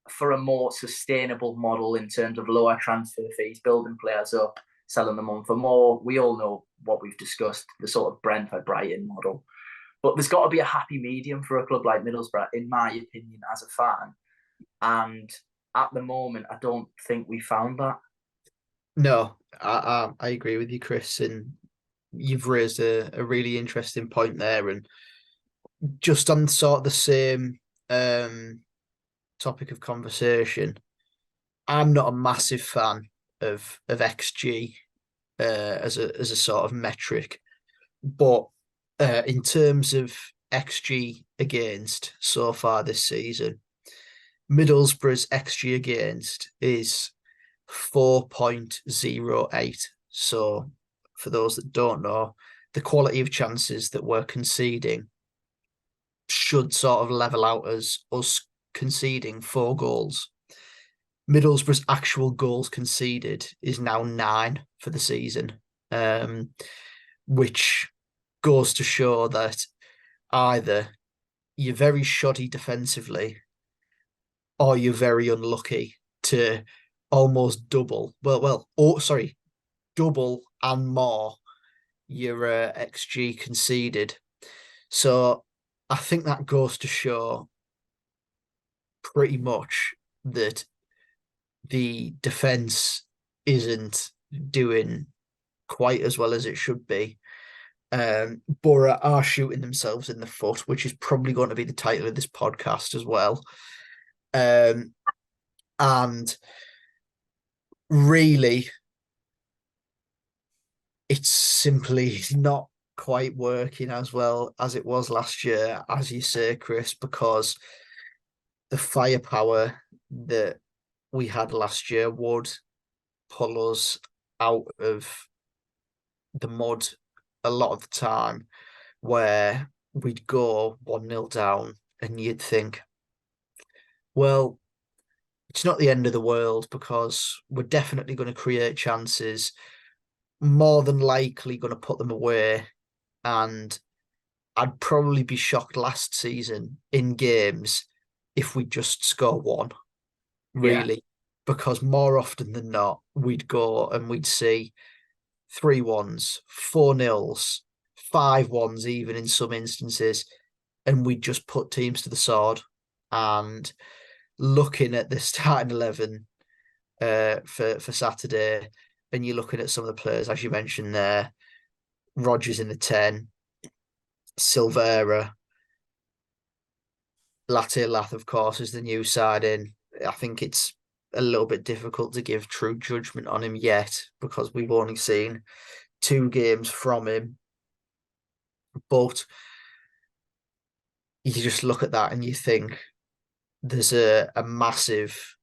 for a more sustainable model in terms of lower transfer fees, building players up, selling them on for more. We all know what we've discussed, the sort of Brentford Brighton model. But there's got to be a happy medium for a club like Middlesbrough, in my opinion, as a fan. And at the moment, I don't think we found that. No, I agree with you, Chris, and you've raised a really interesting point there. And just on sort of the same topic of conversation, I'm not a massive fan of XG as a sort of metric, but in terms of XG against so far this season, Middlesbrough's XG against is 4.08. So for those that don't know, the quality of chances that we're conceding should sort of level out as us conceding 4 goals. Middlesbrough's actual goals conceded is now 9 for the season, which goes to show that either you're very shoddy defensively or you're very unlucky to almost double and more your XG conceded. So I think that goes to show pretty much that the defence isn't doing quite as well as it should be. Boro are shooting themselves in the foot, which is probably going to be the title of this podcast as well. And really, it's simply not quite working as well as it was last year, as you say, Chris, because the firepower that we had last year would pull us out of the mud a lot of the time, where we'd go 1-0 down and you'd think, well, it's not the end of the world because we're definitely going to create chances, more than likely going to put them away. And I'd probably be shocked last season in games if we just score one, Yeah. really, because more often than not, we'd go and we'd see 3-1s, 4-0s, 5-1s, even in some instances, and we'd just put teams to the sword. And looking at the starting 11 for Saturday, and you're looking at some of the players, as you mentioned there, Rodgers in the 10, Silvera, Latte Lath, of course, is the new side in. I think it's a little bit difficult to give true judgment on him yet because we've only seen 2 games from him. But you just look at that and you think there's a massive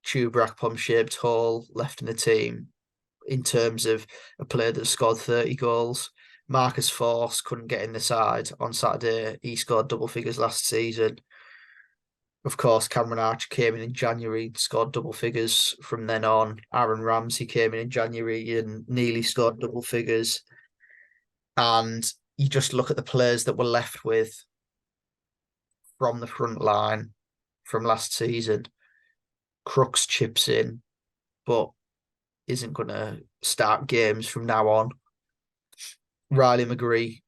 Tubrac pump shaped hole left in the team in terms of a player that scored 30 goals. Marcus Force couldn't get in the side on Saturday. He scored double figures last season. Of course, Cameron Archer came in January, scored double figures from then on. Aaron Ramsey came in January and nearly scored double figures. And you just look at the players that we're left with from the front line from last season. Crooks chips in, but isn't going to start games from now on. Riley McGree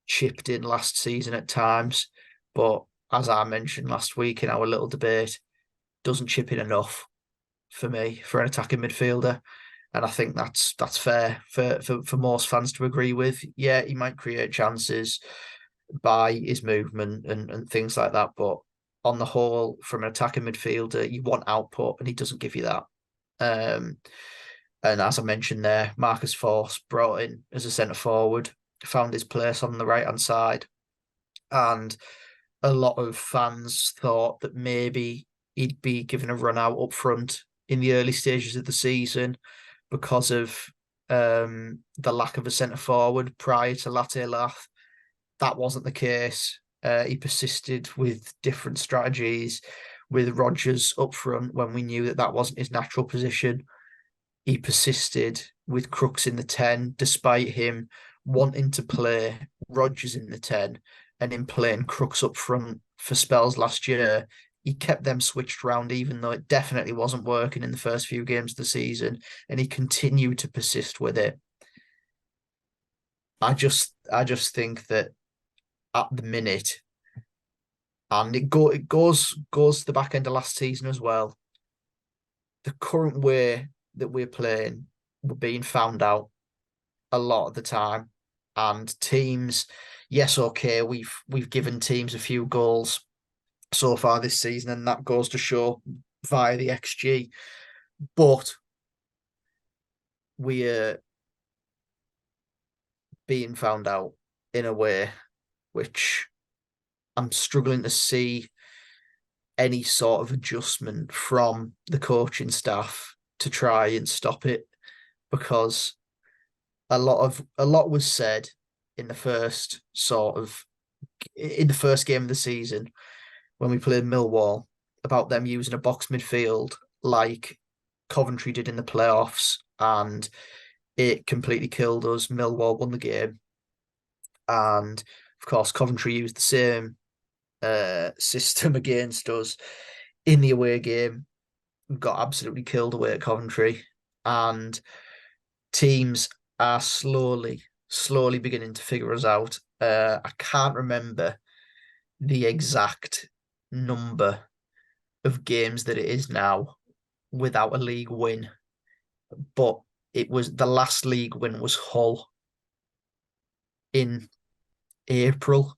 chipped in last season at times, but as I mentioned last week in our little debate, doesn't chip in enough for me for an attacking midfielder. And I think that's fair for most fans to agree with. Yeah, he might create chances by his movement and things like that, but on the whole, from an attacking midfielder, you want output, and he doesn't give you that. And as I mentioned there, Marcus Force brought in as a centre forward, found his place on the right hand side, and a lot of fans thought that maybe he'd be given a run out up front in the early stages of the season because of the lack of a centre forward prior to Latte Lath. That wasn't the case. He persisted with different strategies with Rodgers up front when we knew that that wasn't his natural position. He persisted with Crooks in the 10, despite him wanting to play Rodgers in the 10 and him playing Crooks up front for spells last year. He kept them switched around, even though it definitely wasn't working in the first few games of the season, and he continued to persist with it. I just think that at the minute, and it goes to the back end of last season as well, the current way that we're playing, we're being found out a lot of the time. And teams, yes, okay, we've given teams a few goals so far this season, and that goes to show via the XG. But we're being found out in a way which I'm struggling to see any sort of adjustment from the coaching staff to try and stop it, because a lot was said in the first game of the season when we played Millwall about them using a box midfield like Coventry did in the playoffs, and it completely killed us. Millwall won the game, and of course Coventry used the same system against us in the away game. Got absolutely killed away at Coventry, and teams are slowly slowly beginning to figure us out. I can't remember the exact number of games that it is now without a league win, but it was the last league win was Hull in April,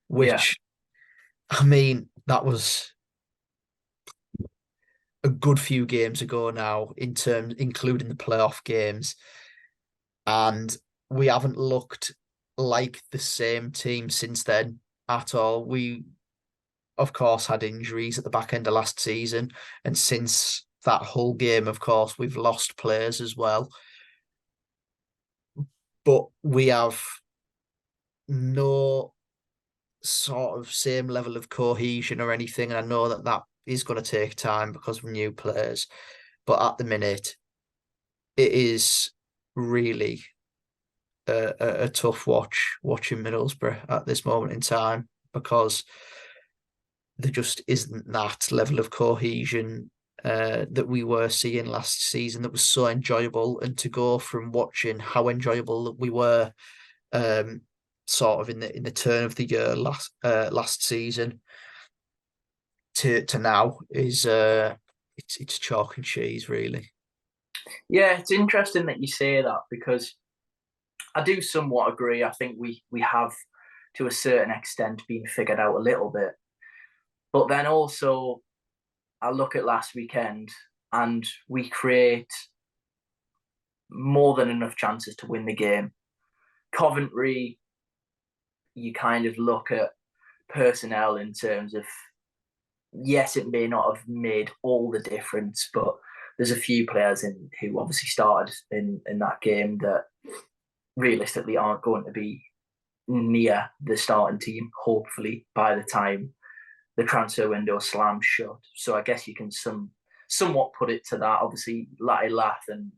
Yeah. which I mean that was a good few games ago now, in terms including the playoff games, and we haven't looked like the same team since then at all. We, of course, had injuries at the back end of last season, and since that whole game, of course, we've lost players as well. But we have no sort of same level of cohesion or anything. And I know that that is going to take time because of new players. But at the minute, it is really a tough watching Middlesbrough at this moment in time, because there just isn't that level of cohesion that we were seeing last season that was so enjoyable. And to go from watching how enjoyable we were sort of in the turn of the year last season to now is it's chalk and cheese, really. Yeah, it's interesting that you say that, because I do somewhat agree. I think we have, to a certain extent, been figured out a little bit. But then also, I look at last weekend and we create more than enough chances to win the game. Coventry, you kind of look at personnel in terms of, yes, it may not have made all the difference, but there's a few players who obviously started in that game that realistically aren't going to be near the starting team, hopefully, by the time the transfer window slams shut. So I guess you can somewhat put it to that. Obviously, Latte Lath and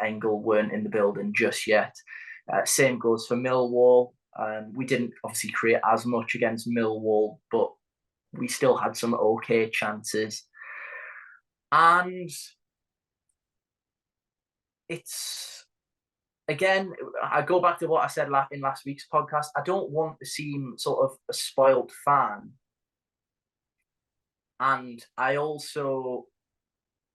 Engel weren't in the building just yet. Same goes for Millwall. We didn't obviously create as much against Millwall, but we still had some okay chances. And it's, again, I go back to what I said in last week's podcast. I don't want to seem sort of a spoiled fan. And I also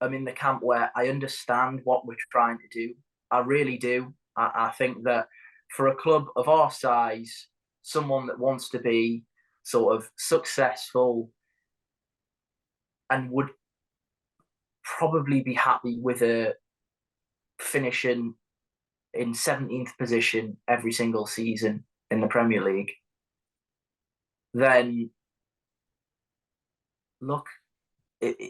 am in the camp where I understand what we're trying to do. I really do. I think that for a club of our size, someone that wants to be sort of successful and would probably be happy with a finishing in 17th position every single season in the Premier League, then look,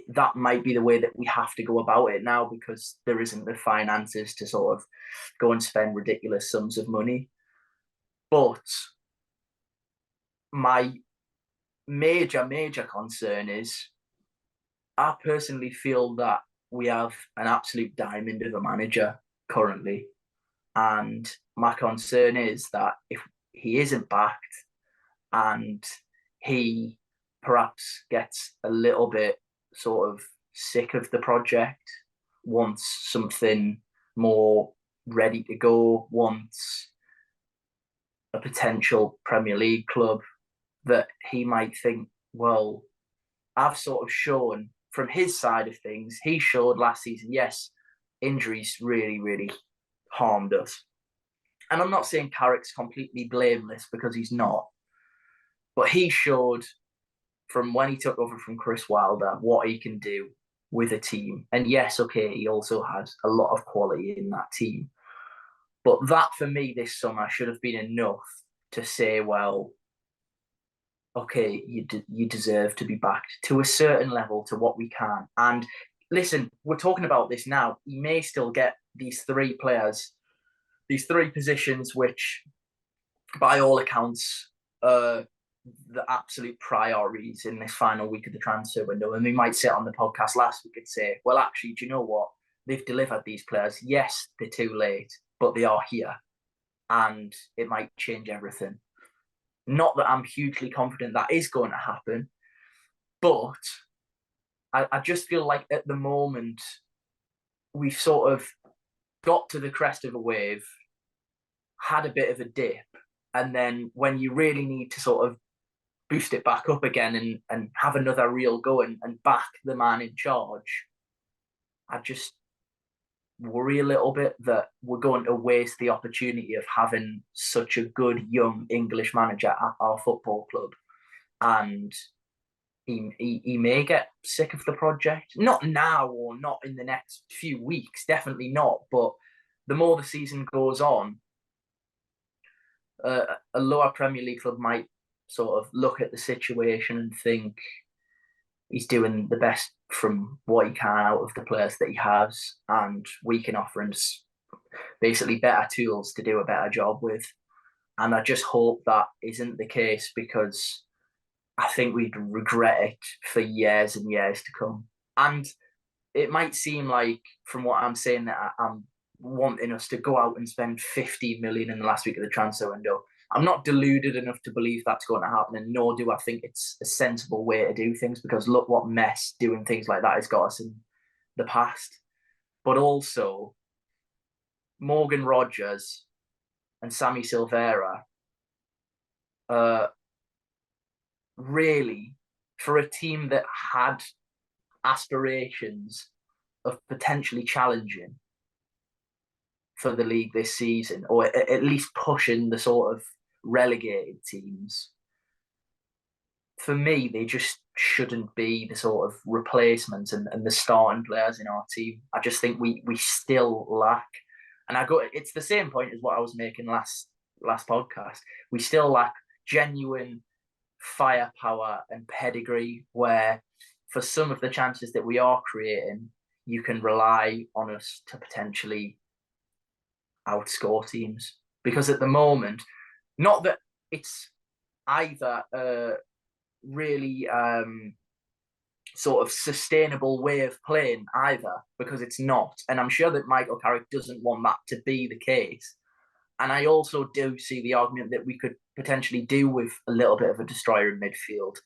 that might be the way that we have to go about it now, because there isn't the finances to sort of go and spend ridiculous sums of money. But my major concern is, I personally feel that we have an absolute diamond of a manager currently. And my concern is that if he isn't backed and he perhaps gets a little bit sort of sick of the project, wants something more ready to go, wants a potential Premier League club, that he might think, well, I've sort of shown from his side of things, he showed last season, yes, injuries really harmed us. And I'm not saying Carrick's completely blameless, because he's not. But he showed from when he took over from Chris Wilder what he can do with a team. And yes, okay, he also had a lot of quality in that team. But that, for me, this summer should have been enough to say, well, okay, you deserve to be backed to a certain level, to what we can. And listen, we're talking about this now. He may still get these three players, these three positions, which, by all accounts, the absolute priorities in this final week of the transfer window. And we might sit on the podcast last week and say, well, actually, do you know what? They've delivered these players. Yes, they're too late, but they are here. And it might change everything. Not that I'm hugely confident that is going to happen, but I just feel like at the moment, we've sort of got to the crest of a wave. had a bit of a dip, and then when you really need to sort of boost it back up again and have another real go and back the man in charge, I just worry a little bit that we're going to waste the opportunity of having such a good young English manager at our football club. And he may get sick of the project. Not now or not in the next few weeks, definitely not. But the more the season goes on, a lower Premier League club might sort of look at the situation and think he's doing the best from what he can out of the players that he has, and we can offer him basically better tools to do a better job with. And I just hope that isn't the case, because I think we'd regret it for years and years to come. And it might seem like, from what I'm saying, that I'm wanting us to go out and spend 50 million in the last week of the transfer window. I'm not deluded enough to believe that's going to happen, and nor do I think it's a sensible way to do things, because look what mess doing things like that has got us in the past. But also, Morgan Rogers and Sammy Silvera, really, for a team that had aspirations of potentially challenging for the league this season, or at least pushing the sort of relegated teams, for me, they just shouldn't be the sort of replacements and the starting players in our team. I just think we still lack, and it's the same point as what I was making last podcast. We still lack genuine firepower and pedigree, where for some of the chances that we are creating, you can rely on us to potentially outscore teams. Because at the moment, not that it's either a really sort of sustainable way of playing either, because it's not. And I'm sure that Michael Carrick doesn't want that to be the case. And I also do see the argument that we could potentially do with a little bit of a destroyer in midfield.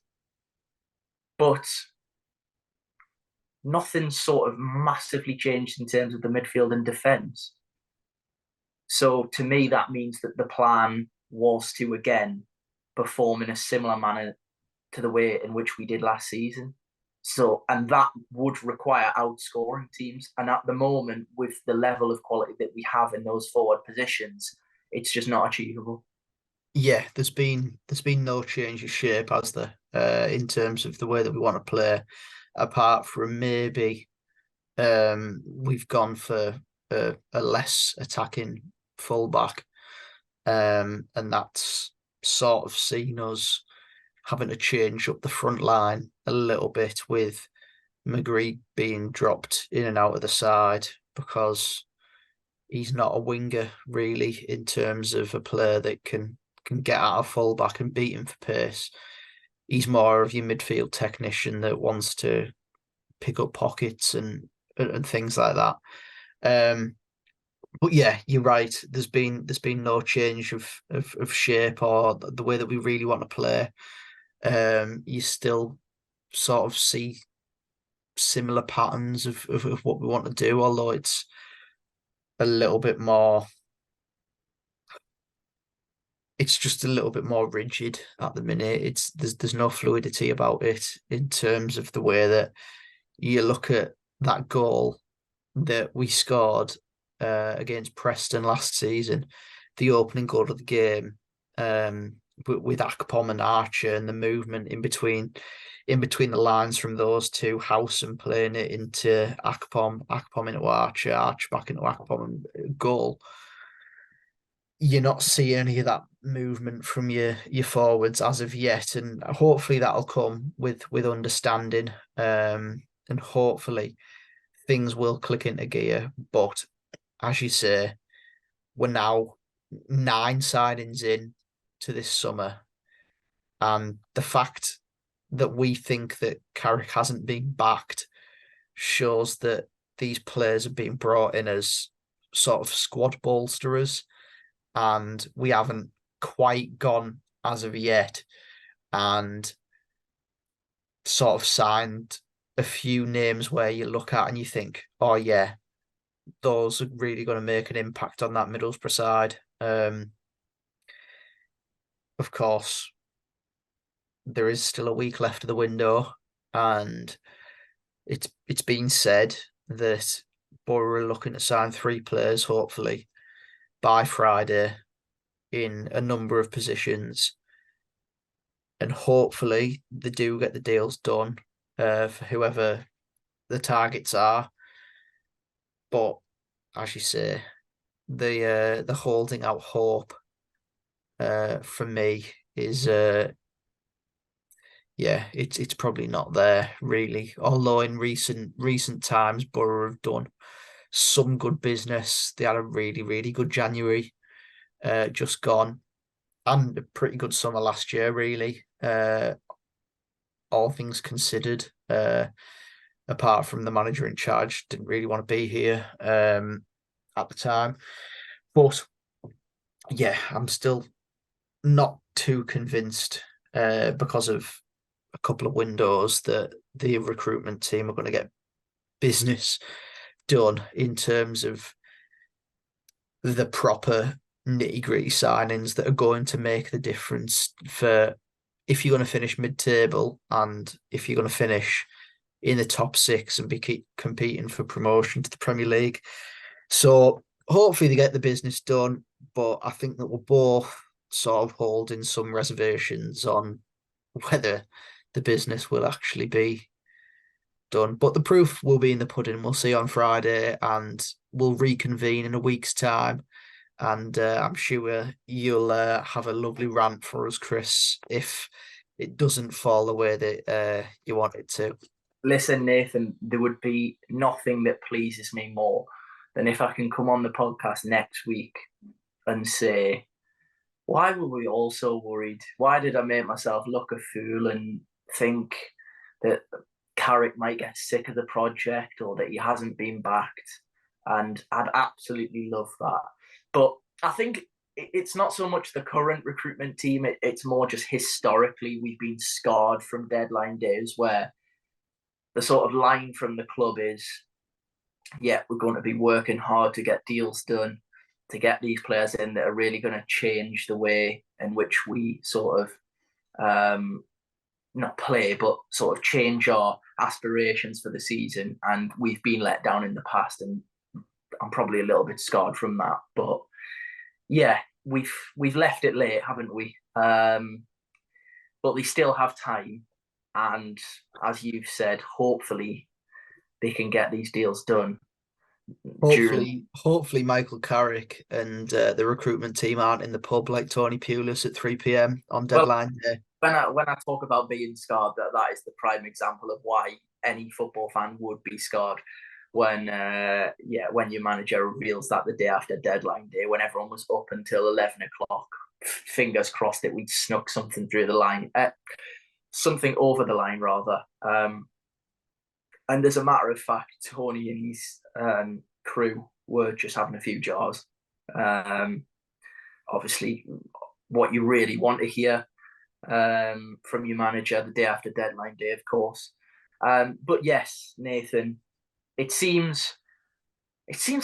But nothing's sort of massively changed in terms of the midfield and defence. So to me, that means that the plan was to, again, perform in a similar manner to the way in which we did last season. So, and that would require outscoring teams. And at the moment, with the level of quality that we have in those forward positions, it's just not achievable. Yeah, there's been no change of shape, has there, in terms of the way that we want to play, apart from maybe we've gone for a less attacking fullback, and that's sort of seen us having to change up the front line a little bit, with McGree being dropped in and out of the side, because he's not a winger really, in terms of a player that can get out of fullback and beat him for pace. He's more of your midfield technician that wants to pick up pockets and things like that. But yeah, you're right. There's been no change of shape or the way that we really want to play. You still sort of see similar patterns of what we want to do, although it's a little bit more. It's just a little bit more rigid at the minute. There's no fluidity about it, in terms of the way that you look at that goal that we scored against Preston last season, the opening goal of the game, with Akpom and Archer, and the movement in between the lines from those two, Howson playing it into Akpom into Archer, Archer back into Akpom, and goal. You're not seeing any of that movement from your forwards as of yet, and hopefully that'll come with understanding, and hopefully things will click into gear. But as you say, we're now 9 signings in to this summer, and the fact that we think that Carrick hasn't been backed shows that these players are being brought in as sort of squad bolsterers, and we haven't quite gone as of yet and sort of signed a few names where you look at and you think, oh yeah, those are really going to make an impact on that Middlesbrough side. Of course, there is still a week left of the window, and it's been said that Boro are looking to sign 3 players, hopefully, by Friday in a number of positions. And hopefully they do get the deals done for whoever the targets are. But as you say, the holding out hope for me is it's probably not there really. Although in recent times Borough have done some good business. They had a really, really good January just gone, and a pretty good summer last year, really. All things considered. Apart from the manager in charge, didn't really want to be here at the time. But yeah, I'm still not too convinced because of a couple of windows that the recruitment team are going to get business done in terms of the proper nitty-gritty signings that are going to make the difference for if you're going to finish mid-table and if you're going to finish in the top 6 and be competing for promotion to the Premier League. So hopefully they get the business done, but I think that we're both sort of holding some reservations on whether the business will actually be done. But the proof will be in the pudding. We'll see on Friday, and we'll reconvene in a week's time. And I'm sure you'll have a lovely rant for us, Chris, if it doesn't fall the way that you want it to. Listen, Nathan, there would be nothing that pleases me more than if I can come on the podcast next week and say, why were we all so worried? Why did I make myself look a fool and think that Carrick might get sick of the project or that he hasn't been backed? And I'd absolutely love that. But I think it's not so much the current recruitment team, it's more just historically we've been scarred from deadline days where the sort of line from the club is, yeah, we're going to be working hard to get deals done, to get these players in that are really going to change the way in which we sort of not play, but sort of change our aspirations for the season. And we've been let down in the past, and I'm probably a little bit scarred from that. But yeah, we've left it late, haven't we? But they still have time, and as you've said, hopefully they can get these deals done. Hopefully Michael Carrick and the recruitment team aren't in the pub like Tony Pulis at 3 p.m. on deadline day. When I talk about being scarred, that is the prime example of why any football fan would be scarred when your manager reveals that the day after deadline day, when everyone was up until 11 o'clock, fingers crossed that we'd snuck something through the line, something over the line rather. And as a matter of fact, Tony and his crew were just having a few jars. Obviously, what you really want to hear from your manager the day after deadline day, of course. But yes, Nathan, it seems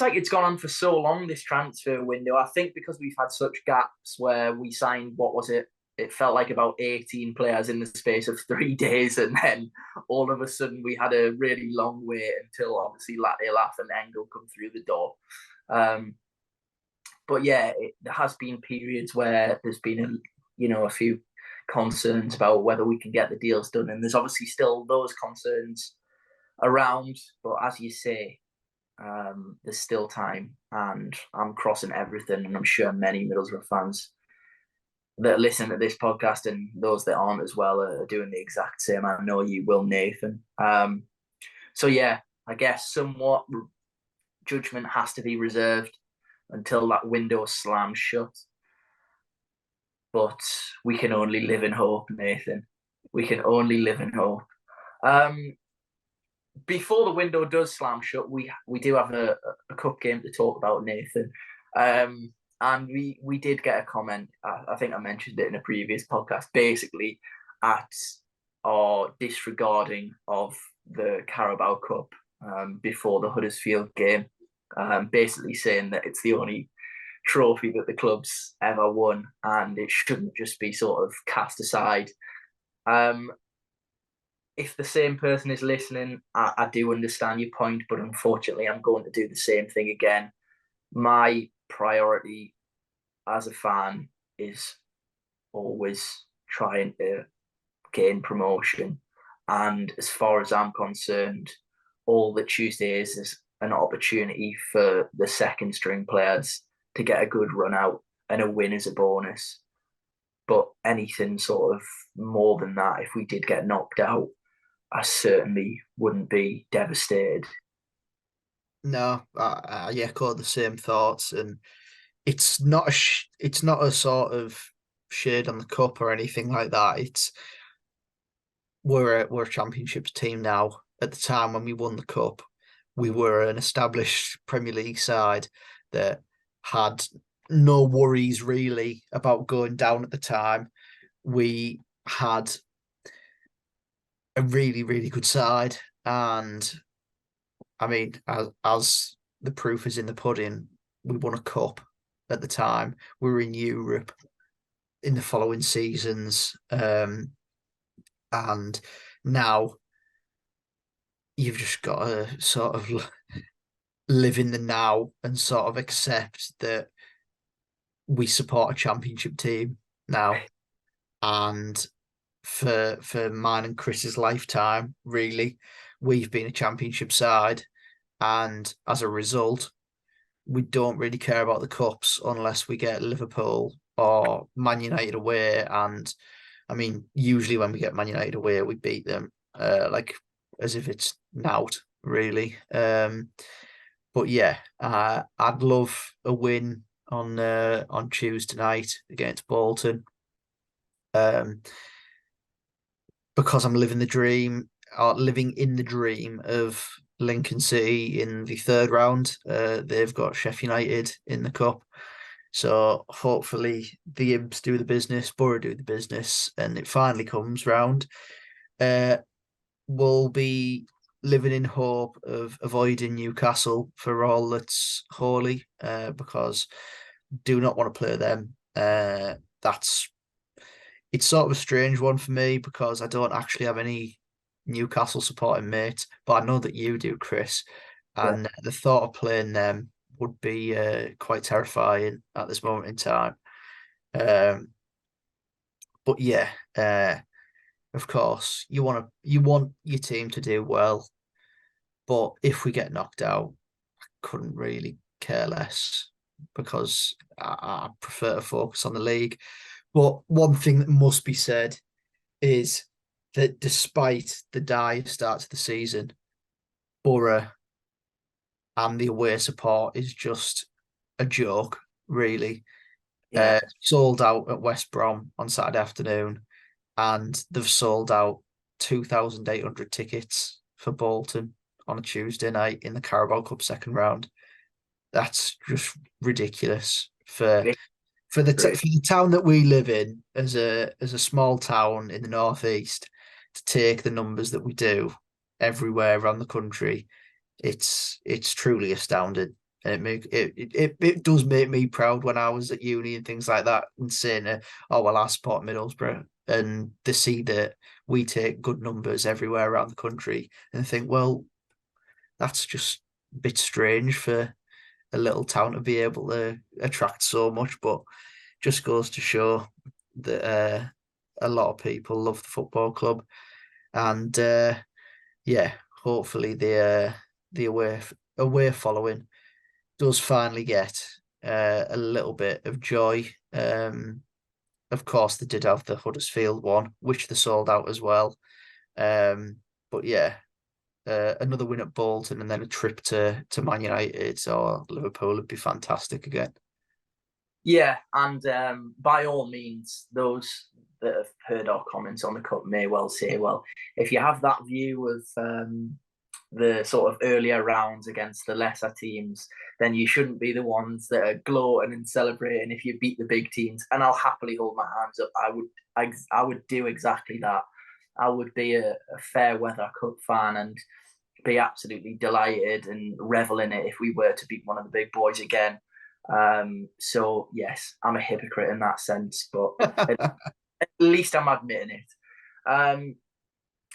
like it's gone on for so long, this transfer window. I think because we've had such gaps where we signed, what was it? It felt like about 18 players in the space of 3 days. And then all of a sudden we had a really long wait until obviously Latilaf and Engel come through the door. But yeah, there has been periods where there's been a few concerns about whether we can get the deals done. And there's obviously still those concerns around. But as you say, there's still time, and I'm crossing everything. And I'm sure many Middlesbrough fans that listen to this podcast and those that aren't as well are doing the exact same. I know you will, Nathan. So yeah, I guess somewhat judgment has to be reserved until that window slams shut. But we can only live in hope, Nathan. We can only live in hope. Before the window does slam shut, we do have a cup game to talk about, Nathan. And we did get a comment, I think I mentioned it in a previous podcast, basically at our disregarding of the Carabao Cup before the Huddersfield game, basically saying that it's the only trophy that the club's ever won, and it shouldn't just be sort of cast aside. Um, if the same person is listening, I do understand your point, but unfortunately, I'm going to do the same thing again. My priority as a fan is always trying to gain promotion. And as far as I'm concerned, all that Tuesday is an opportunity for the second string players to get a good run out, and a win is a bonus. But anything sort of more than that, if we did get knocked out, I certainly wouldn't be devastated. No, I echo the same thoughts, and it's not a sort of shade on the cup or anything like that. It's we're a championships team now. At the time when we won the cup, we were an established Premier League side that had no worries really about going down at the time. We had a really, really good side. And I mean, as the proof is in the pudding, we won a cup at the time. We were in Europe in the following seasons. And now you've just got to sort of live in the now and sort of accept that we support a championship team now. And for mine and Chris's lifetime, really, we've been a championship side. And as a result, we don't really care about the cups unless we get Liverpool or Man United away. And I mean, usually when we get Man United away, we beat them, like as if it's nout, really. But yeah, I'd love a win on Tuesday night against Bolton. Um, because I'm living the dream, or living in the dream of Lincoln City in the third round. They've got Sheffield United in the cup. So hopefully the Imps do the business, Boro do the business, and it finally comes round. We'll be living in hope of avoiding Newcastle for all that's holy, because do not want to play them. That's It's sort of a strange one for me because I don't actually have any Newcastle supporting mates, but I know that you do, Chris. Yeah. And the thought of playing them would be quite terrifying at this moment in time. Um, but yeah, of course, you want your team to do well, but if we get knocked out, I couldn't really care less because I prefer to focus on the league. But one thing that must be said is that despite the dire start to the season, Boro and the away support is just a joke, really. Yeah. Sold out at West Brom on Saturday afternoon, and they've sold out 2,800 tickets for Bolton on a Tuesday night in the Carabao Cup second round. That's just ridiculous for the town that we live in as a small town in the northeast to take the numbers that we do everywhere around the country. It's truly astounding, and it does make me proud when I was at uni and things like that, and saying, "Oh well, I support Middlesbrough," and they see that we take good numbers everywhere around the country, and think, "Well, that's just a bit strange for a little town to be able to attract so much," but just goes to show that a lot of people love the football club, and yeah, hopefully the away following does finally get a little bit of joy. Of course, they did have the Huddersfield one, which they sold out as well. But yeah, another win at Bolton and then a trip to Man United or Liverpool would be fantastic again. Yeah, and by all means, those that have heard our comments on the cup may well say, well, if you have that view of the sort of earlier rounds against the lesser teams, then you shouldn't be the ones that are gloating and celebrating if you beat the big teams. And I'll happily hold my hands up. I would do exactly that. I would be a fair weather cup fan and be absolutely delighted and revel in it if we were to beat one of the big boys again. So yes, I'm a hypocrite in that sense, but at least I'm admitting it.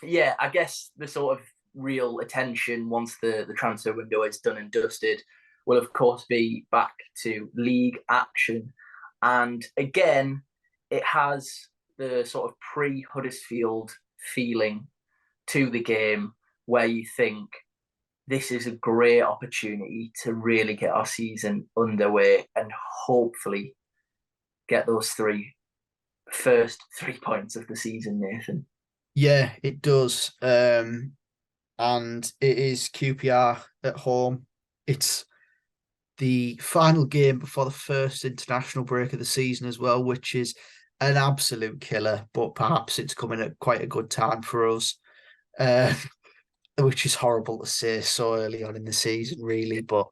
Yeah, I guess the sort of real attention once the transfer window is done and dusted will of course be back to league action. And again, it has the sort of pre-Huddersfield feeling to the game where you think this is a great opportunity to really get our season underway and hopefully get those first 3 points of the season, Nathan. Yeah, it does. And it is QPR at home. It's the final game before the first international break of the season as well, which is an absolute killer, but perhaps it's coming at quite a good time for us. Uh, which is horrible to say so early on in the season, really. But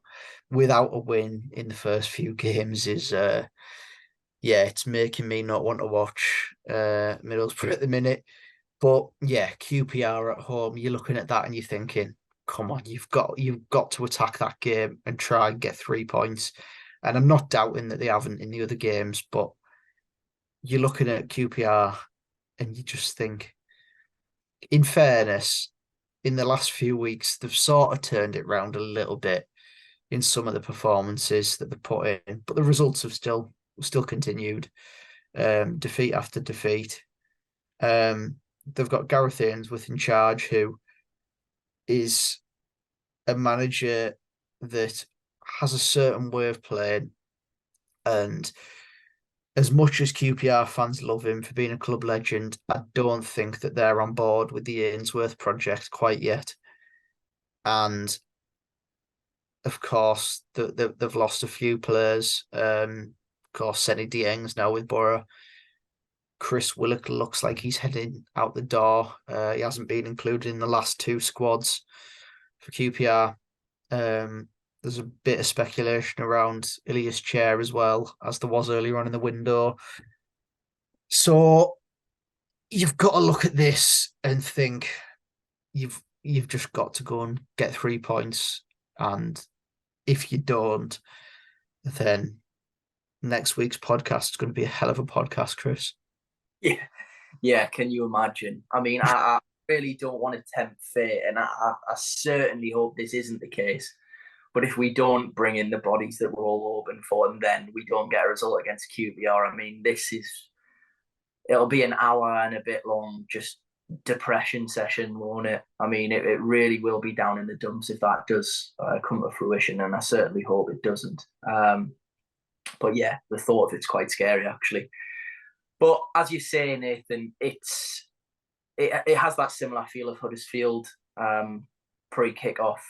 without a win in the first few games is, yeah, it's making me not want to watch Middlesbrough at the minute. But yeah, QPR at home, you're looking at that and you're thinking, come on, you've got to attack that game and try and get 3 points. And I'm not doubting that they haven't in the other games, but you're looking at QPR and you just think, in fairness, in the last few weeks, they've sort of turned it round a little bit in some of the performances that they put in, but the results have still continued, defeat after defeat. They've got Gareth Ainsworth in charge, who is a manager that has a certain way of playing, and as much as QPR fans love him for being a club legend, I don't think that they're on board with the Ainsworth project quite yet. And of course, they've lost a few players. Of course, Seni Dieng's now with Boro. Chris Willock looks like he's heading out the door. He hasn't been included in the last two squads for QPR. There's a bit of speculation around Ilias Chair as well, as there was earlier on in the window. So you've got to look at this and think you've just got to go and get 3 points. And if you don't, then next week's podcast is going to be a hell of a podcast, Chris. Yeah, yeah. Can you imagine? I mean, I really don't want to tempt fate, and I certainly hope this isn't the case. But if we don't bring in the bodies that we're all hoping for, and then we don't get a result against QPR, I mean, it'll be an hour and a bit long, just depression session, won't it? I mean, it really will be down in the dumps if that does come to fruition, and I certainly hope it doesn't. But yeah, the thought of it's quite scary, actually. But as you say, Nathan, it has that similar feel of Huddersfield pre-kickoff.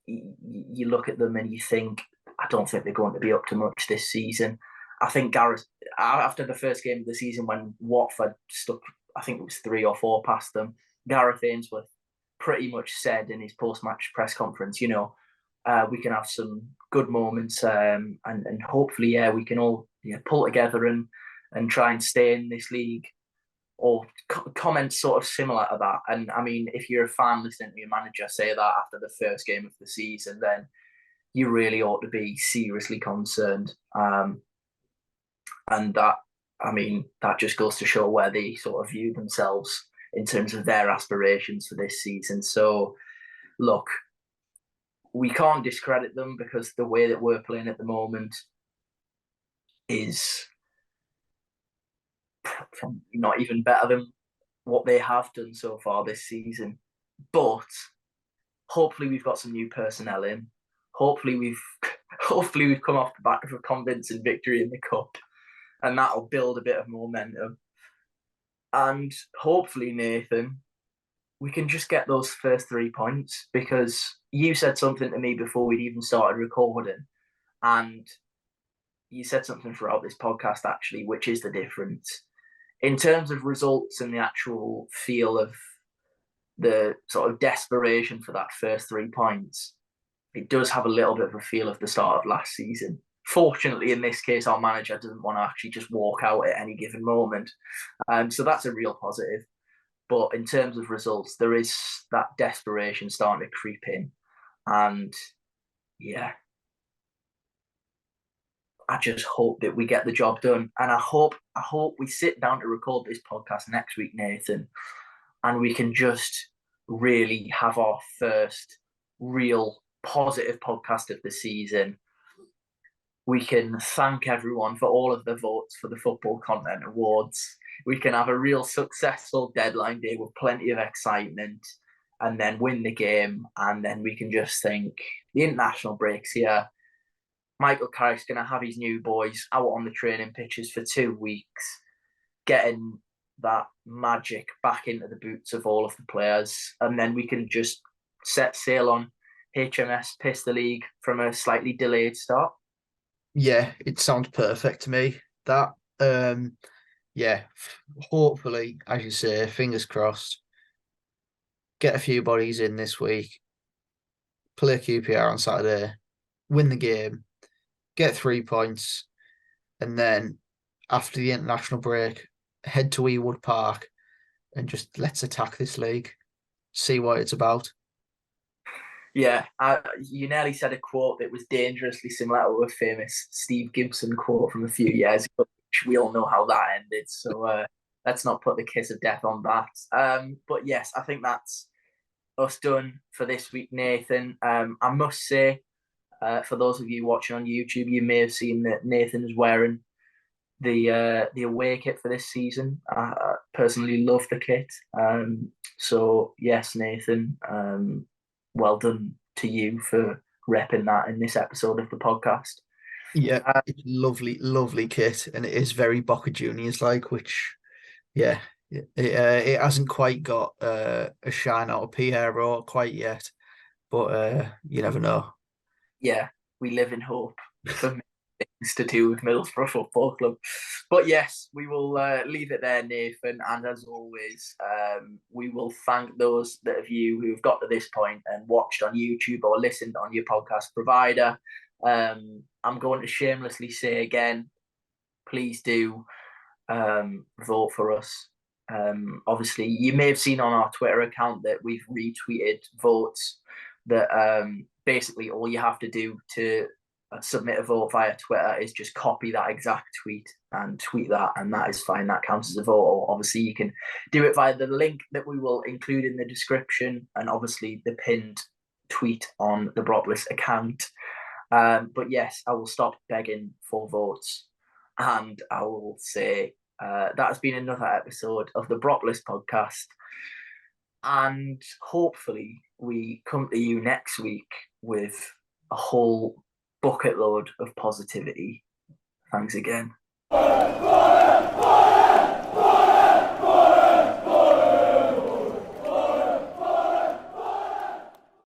You look at them and you think, I don't think they're going to be up to much this season. I think Gareth, after the first game of the season when Watford stuck, I think it was 3 or 4 past them, Gareth Ainsworth pretty much said in his post-match press conference, we can have some good moments and hopefully, yeah, we can all pull together and try and stay in this league, or comments sort of similar to that. And I mean, if you're a fan listening to your manager say that after the first game of the season, then you really ought to be seriously concerned. And that, I mean, that just goes to show where they sort of view themselves in terms of their aspirations for this season. So, look, we can't discredit them because the way that we're playing at the moment is not even better than what they have done so far this season. But hopefully we've got some new personnel in. Hopefully we've come off the back of a convincing victory in the cup, and that'll build a bit of momentum. And hopefully, Nathan, we can just get those first 3 points, because you said something to me before we'd even started recording, and you said something throughout this podcast actually, which is the difference in terms of results and the actual feel of the sort of desperation for that first 3 points. It does have a little bit of a feel of the start of last season. Fortunately, in this case, our manager doesn't want to actually just walk out at any given moment. So that's a real positive. But in terms of results, there is that desperation starting to creep in. And yeah. I just hope that we get the job done. And I hope we sit down to record this podcast next week, Nathan, and we can just really have our first real positive podcast of the season. We can thank everyone for all of the votes for the Football Content Awards. We can have a real successful deadline day with plenty of excitement, and then win the game. And then we can just think the international breaks here. Michael Carrick's going to have his new boys out on the training pitches for 2 weeks, getting that magic back into the boots of all of the players. And then we can just set sail on HMS Pistol League from a slightly delayed start. Yeah, it sounds perfect to me. That, hopefully, as you say, fingers crossed, get a few bodies in this week, play QPR on Saturday, win the game, get 3 points, and then after the international break, head to Ewood Park and just let's attack this league, see what it's about. Yeah, you nearly said a quote that was dangerously similar to a famous Steve Gibson quote from a few years ago, which we all know how that ended. So let's not put the kiss of death on that. But yes, I think that's us done for this week, Nathan. I must say, for those of you watching on YouTube, you may have seen that Nathan is wearing the away kit for this season. I personally love the kit. So yes, Nathan, well done to you for repping that in this episode of the podcast. Yeah, it's lovely, lovely kit, and it is very Boca Juniors like, which, yeah, it hasn't quite got a shine out of Piero quite yet, but you never know. Yeah, we live in hope for things to do with Middlesbrough Football Club. But yes, we will leave it there, Nathan. And as always, we will thank those of you who've got to this point and watched on YouTube or listened on your podcast provider. I'm going to shamelessly say again, please do vote for us. Obviously, you may have seen on our Twitter account that we've retweeted votes that basically all you have to do to submit a vote via Twitter is just copy that exact tweet and tweet that, and that is fine. That counts as a vote. Or obviously, you can do it via the link that we will include in the description, and obviously the pinned tweet on the Boropolis account. But yes, I will stop begging for votes, and I will say that has been another episode of the Boropolis podcast. And hopefully we come to you next week with a whole bucket load of positivity. Thanks again.